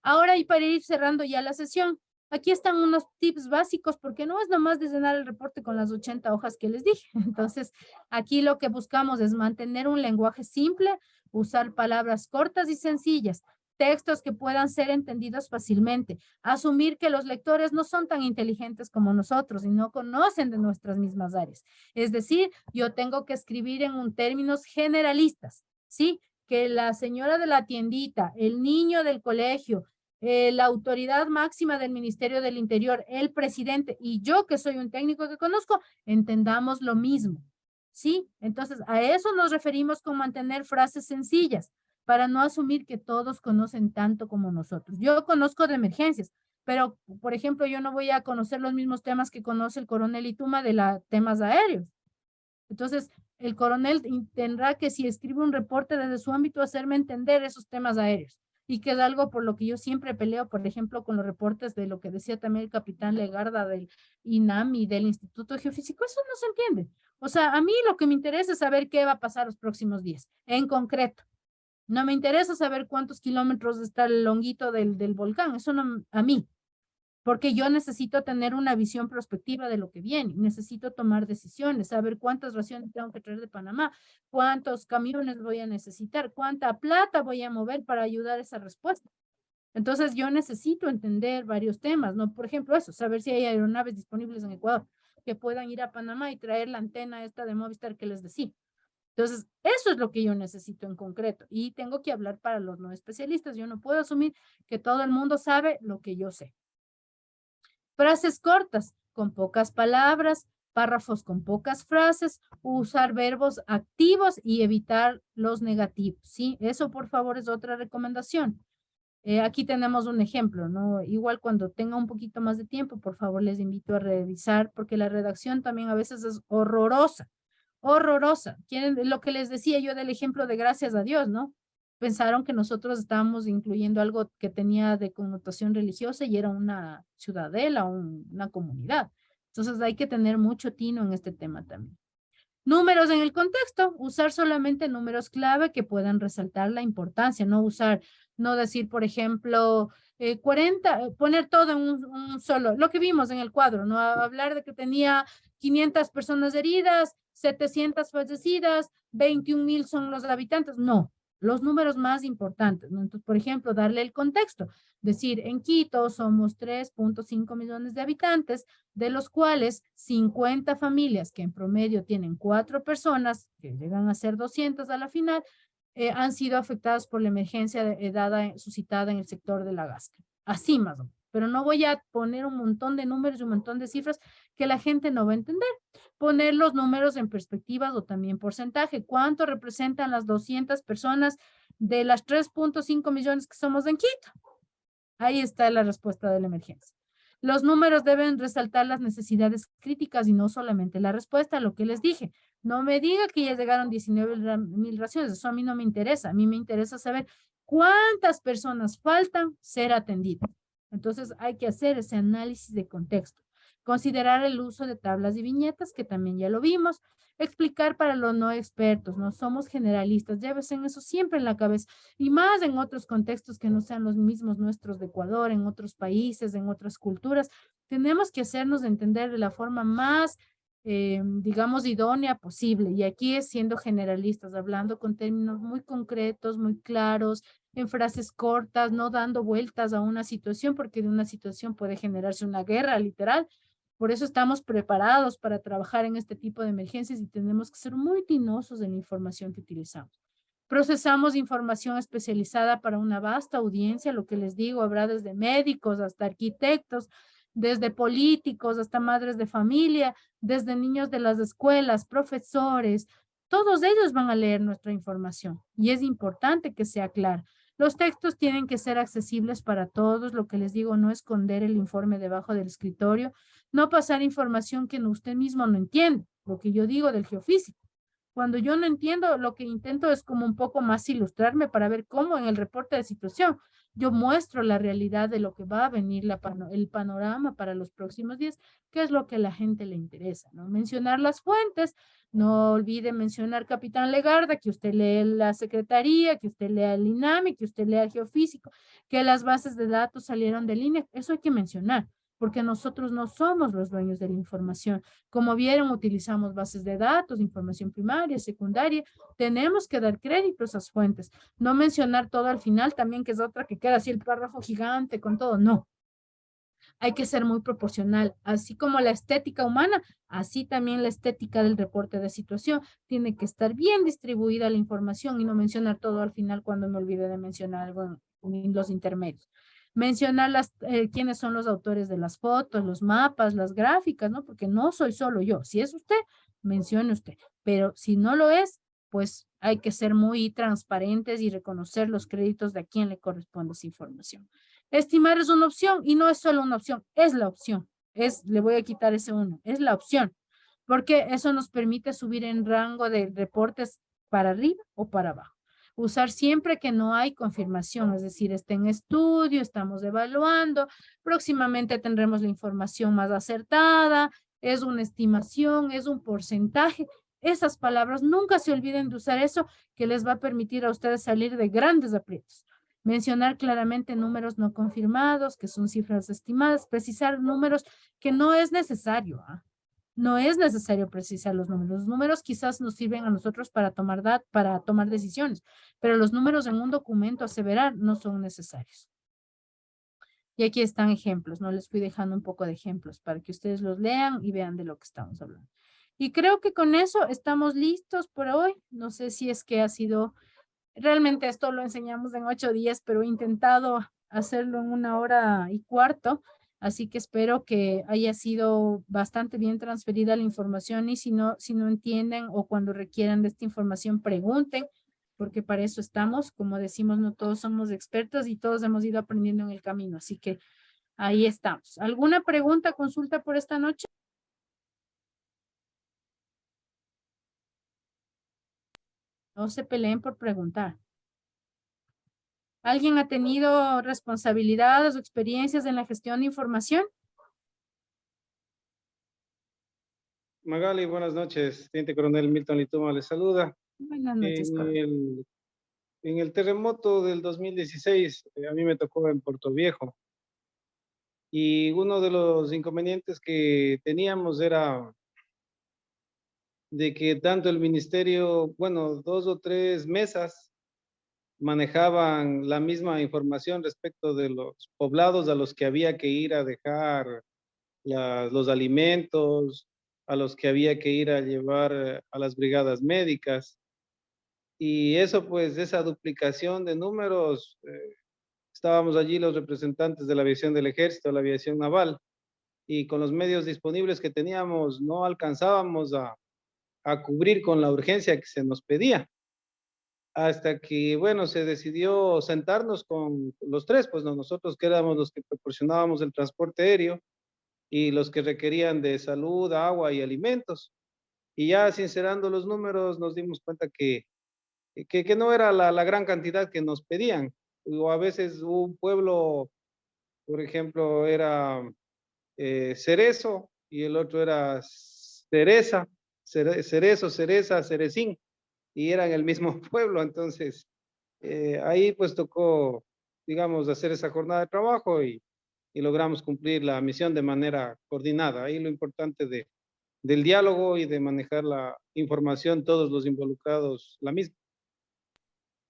Ahora, y para ir cerrando ya la sesión, aquí están unos tips básicos, porque no es nomás de llenar el reporte con las 80 hojas que les dije. Entonces, aquí lo que buscamos es mantener un lenguaje simple, usar palabras cortas y sencillas, textos que puedan ser entendidos fácilmente, asumir que los lectores no son tan inteligentes como nosotros y no conocen de nuestras mismas áreas. Es decir, yo tengo que escribir en términos generalistas, ¿sí? Que la señora de la tiendita, el niño del colegio, la autoridad máxima del Ministerio del Interior, el presidente y yo que soy un técnico que conozco, entendamos lo mismo, ¿sí? Entonces, a eso nos referimos con mantener frases sencillas para no asumir que todos conocen tanto como nosotros. Yo conozco de emergencias, pero, por ejemplo, yo no voy a conocer los mismos temas que conoce el coronel Ituma de temas aéreos. Entonces, el coronel tendrá que, si escribe un reporte desde su ámbito, hacerme entender esos temas aéreos. Y que es algo por lo que yo siempre peleo, por ejemplo, con los reportes de lo que decía también el capitán Legarda del INAMI, del Instituto Geofísico. Eso no se entiende. O sea, a mí lo que me interesa es saber qué va a pasar los próximos días, en concreto. No me interesa saber cuántos kilómetros está el longuito del volcán. Eso no, a mí. Porque yo necesito tener una visión prospectiva de lo que viene, necesito tomar decisiones, saber cuántas raciones tengo que traer de Panamá, cuántos camiones voy a necesitar, cuánta plata voy a mover para ayudar a esa respuesta. Entonces yo necesito entender varios temas, ¿no? Por ejemplo, eso, saber si hay aeronaves disponibles en Ecuador que puedan ir a Panamá y traer la antena esta de Movistar que les decía. Entonces, eso es lo que yo necesito en concreto y tengo que hablar para los no especialistas. Yo no puedo asumir que todo el mundo sabe lo que yo sé. Frases cortas, con pocas palabras, párrafos con pocas frases, usar verbos activos y evitar los negativos, ¿sí? Eso, por favor, es otra recomendación. Aquí tenemos un ejemplo, ¿no? Igual cuando tenga un poquito más de tiempo, por favor, les invito a revisar, porque la redacción también a veces es horrorosa, horrorosa. Quieren, lo que les decía yo del ejemplo de gracias a Dios, ¿no? Pensaron que nosotros estábamos incluyendo algo que tenía de connotación religiosa y era una ciudadela, una comunidad. Entonces hay que tener mucho tino en este tema también. Números en el contexto, usar solamente números clave que puedan resaltar la importancia, no decir, por ejemplo, 40, poner todo en un solo, lo que vimos en el cuadro, no hablar de que tenía 500 personas heridas, 700 fallecidas, 21,000 son los habitantes, no. Los números más importantes, ¿no? Entonces, por ejemplo, darle el contexto, decir, en Quito somos 3.5 millones de habitantes, de los cuales 50 familias que en promedio tienen 4 personas, que llegan a ser 200 a la final, han sido afectadas por la emergencia suscitada en el sector de la Gasca. Así más o menos. Pero no voy a poner un montón de números y un montón de cifras que la gente no va a entender. Poner los números en perspectivas o también porcentaje. ¿Cuánto representan las 200 personas de las 3.5 millones que somos en Quito? Ahí está la respuesta de la emergencia. Los números deben resaltar las necesidades críticas y no solamente la respuesta a lo que les dije. No me diga que ya llegaron 19,000 raciones, eso a mí no me interesa. A mí me interesa saber cuántas personas faltan ser atendidas. Entonces hay que hacer ese análisis de contexto. Considerar el uso de tablas y viñetas, que también ya lo vimos. Explicar para los no expertos, no somos generalistas, llévense eso siempre en la cabeza. Y más en otros contextos que no sean los mismos nuestros de Ecuador, en otros países, en otras culturas. Tenemos que hacernos entender de la forma más, digamos, idónea posible. Y aquí es siendo generalistas, hablando con términos muy concretos, muy claros, en frases cortas, no dando vueltas a una situación, porque de una situación puede generarse una guerra, literal. Por eso estamos preparados para trabajar en este tipo de emergencias y tenemos que ser muy tinosos en la información que utilizamos. Procesamos información especializada para una vasta audiencia, lo que les digo, habrá desde médicos hasta arquitectos, desde políticos hasta madres de familia, desde niños de las escuelas, profesores, todos ellos van a leer nuestra información y es importante que sea clara. Los textos tienen que ser accesibles para todos, lo que les digo, no esconder el informe debajo del escritorio, no pasar información que usted mismo no entiende, lo que yo digo del geofísico. Cuando yo no entiendo, lo que intento es como un poco más ilustrarme para ver cómo en el reporte de situación yo muestro la realidad de lo que va a venir, el panorama para los próximos días, qué es lo que a la gente le interesa, ¿no? Mencionar las fuentes, no olvide mencionar Capitán Legarda, que usted lee la Secretaría, que usted lea el INAMI, que usted lea el Geofísico, que las bases de datos salieron de línea, eso hay que mencionar, porque nosotros no somos los dueños de la información. Como vieron, utilizamos bases de datos, información primaria, secundaria, tenemos que dar crédito a esas fuentes, no mencionar todo al final también, que es otra que queda así el párrafo gigante con todo, no. Hay que ser muy proporcional, así como la estética humana, así también la estética del reporte de situación, tiene que estar bien distribuida la información y no mencionar todo al final cuando me olvide de mencionar algo en los intermedios. Mencionar quiénes son los autores de las fotos, los mapas, las gráficas, ¿no? Porque no soy solo yo. Si es usted, mencione usted. Pero si no lo es, pues hay que ser muy transparentes y reconocer los créditos de a quién le corresponde esa información. Estimar es una opción y no es solo una opción, es la opción. Le voy a quitar ese 1, es la opción, porque eso nos permite subir en rango de reportes para arriba o para abajo. Usar siempre que no hay confirmación, es decir, está en estudio, estamos evaluando, próximamente tendremos la información más acertada, es una estimación, es un porcentaje. Esas palabras, nunca se olviden de usar eso, que les va a permitir a ustedes salir de grandes aprietos. Mencionar claramente números no confirmados, que son cifras estimadas, precisar números que no es necesario. No es necesario precisar los números. Los números quizás nos sirven a nosotros para tomar decisiones, pero los números en un documento aseverar no son necesarios. Y aquí están ejemplos, ¿no? Les fui dejando un poco de ejemplos para que ustedes los lean y vean de lo que estamos hablando. Y creo que con eso estamos listos por hoy. No sé si es que ha sido... Realmente esto lo enseñamos en 8 días, pero he intentado hacerlo en 1 hora y cuarto, así que espero que haya sido bastante bien transferida la información y si no entienden o cuando requieran de esta información pregunten, porque para eso estamos. Como decimos, no todos somos expertos y todos hemos ido aprendiendo en el camino, así que ahí estamos. ¿Alguna pregunta, consulta por esta noche? No se peleen por preguntar. ¿Alguien ha tenido responsabilidades o experiencias en la gestión de información? Magali, buenas noches. Teniente Coronel Milton Lituma les saluda. Buenas noches, coronel. En el terremoto del 2016, a mí me tocó en Puerto Viejo. Y uno de los inconvenientes que teníamos era de que tanto el ministerio, bueno, 2 o 3 mesas manejaban la misma información respecto de los poblados a los que había que ir a dejar los alimentos, a los que había que ir a llevar a las brigadas médicas. Y eso, pues, esa duplicación de números, estábamos allí los representantes de la aviación del ejército, la aviación naval, y con los medios disponibles que teníamos no alcanzábamos a cubrir con la urgencia que se nos pedía. Hasta que, bueno, se decidió sentarnos con los 3, pues no, nosotros que éramos los que proporcionábamos el transporte aéreo y los que requerían de salud, agua y alimentos. Y ya sincerando los números nos dimos cuenta que no era la gran cantidad que nos pedían. O a veces un pueblo, por ejemplo, era Cerezo y el otro era Cereza, Cerezo, Cereza, Cerecín, y eran el mismo pueblo. Entonces, ahí pues tocó, digamos, hacer esa jornada de trabajo y logramos cumplir la misión de manera coordinada. Ahí lo importante del diálogo y de manejar la información, todos los involucrados, la misma.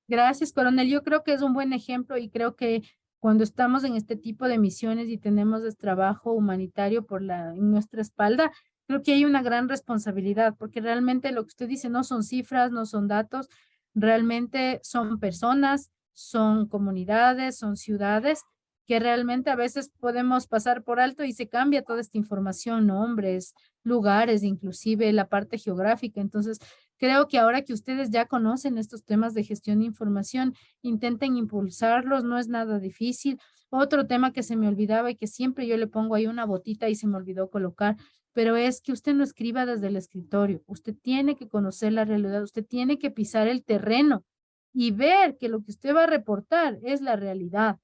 Gracias, coronel. Yo creo que es un buen ejemplo y creo que cuando estamos en este tipo de misiones y tenemos este trabajo humanitario en nuestra espalda, creo que hay una gran responsabilidad, porque realmente lo que usted dice no son cifras, no son datos, realmente son personas, son comunidades, son ciudades que realmente a veces podemos pasar por alto y se cambia toda esta información, nombres, lugares, inclusive la parte geográfica. Entonces, creo que ahora que ustedes ya conocen estos temas de gestión de información, intenten impulsarlos, no es nada difícil. Otro tema que se me olvidaba y que siempre yo le pongo ahí una botita y se me olvidó colocar, pero es que usted no escriba desde el escritorio. Usted tiene que conocer la realidad, usted tiene que pisar el terreno y ver que lo que usted va a reportar es la realidad.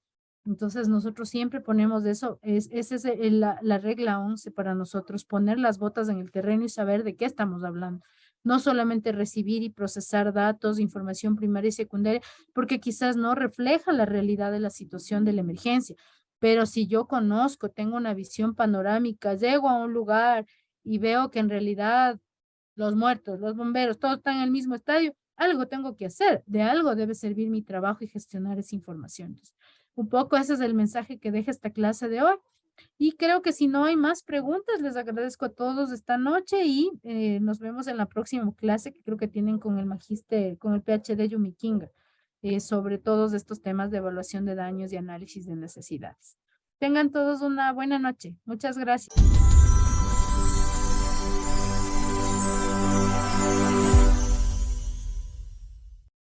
Entonces nosotros siempre ponemos eso, esa es la regla 11 para nosotros, poner las botas en el terreno y saber de qué estamos hablando. No solamente recibir y procesar datos, información primaria y secundaria, porque quizás no refleja la realidad de la situación de la emergencia. Pero si yo conozco, tengo una visión panorámica, llego a un lugar y veo que en realidad los muertos, los bomberos, todos están en el mismo estadio, algo tengo que hacer, de algo debe servir mi trabajo y gestionar esa información. Entonces, un poco ese es el mensaje que deja esta clase de hoy. Y creo que si no hay más preguntas, les agradezco a todos esta noche y nos vemos en la próxima clase que creo que tienen con el magíster, con el PhD Yumikinga, sobre todos estos temas de evaluación de daños y análisis de necesidades. Tengan todos una buena noche. Muchas gracias.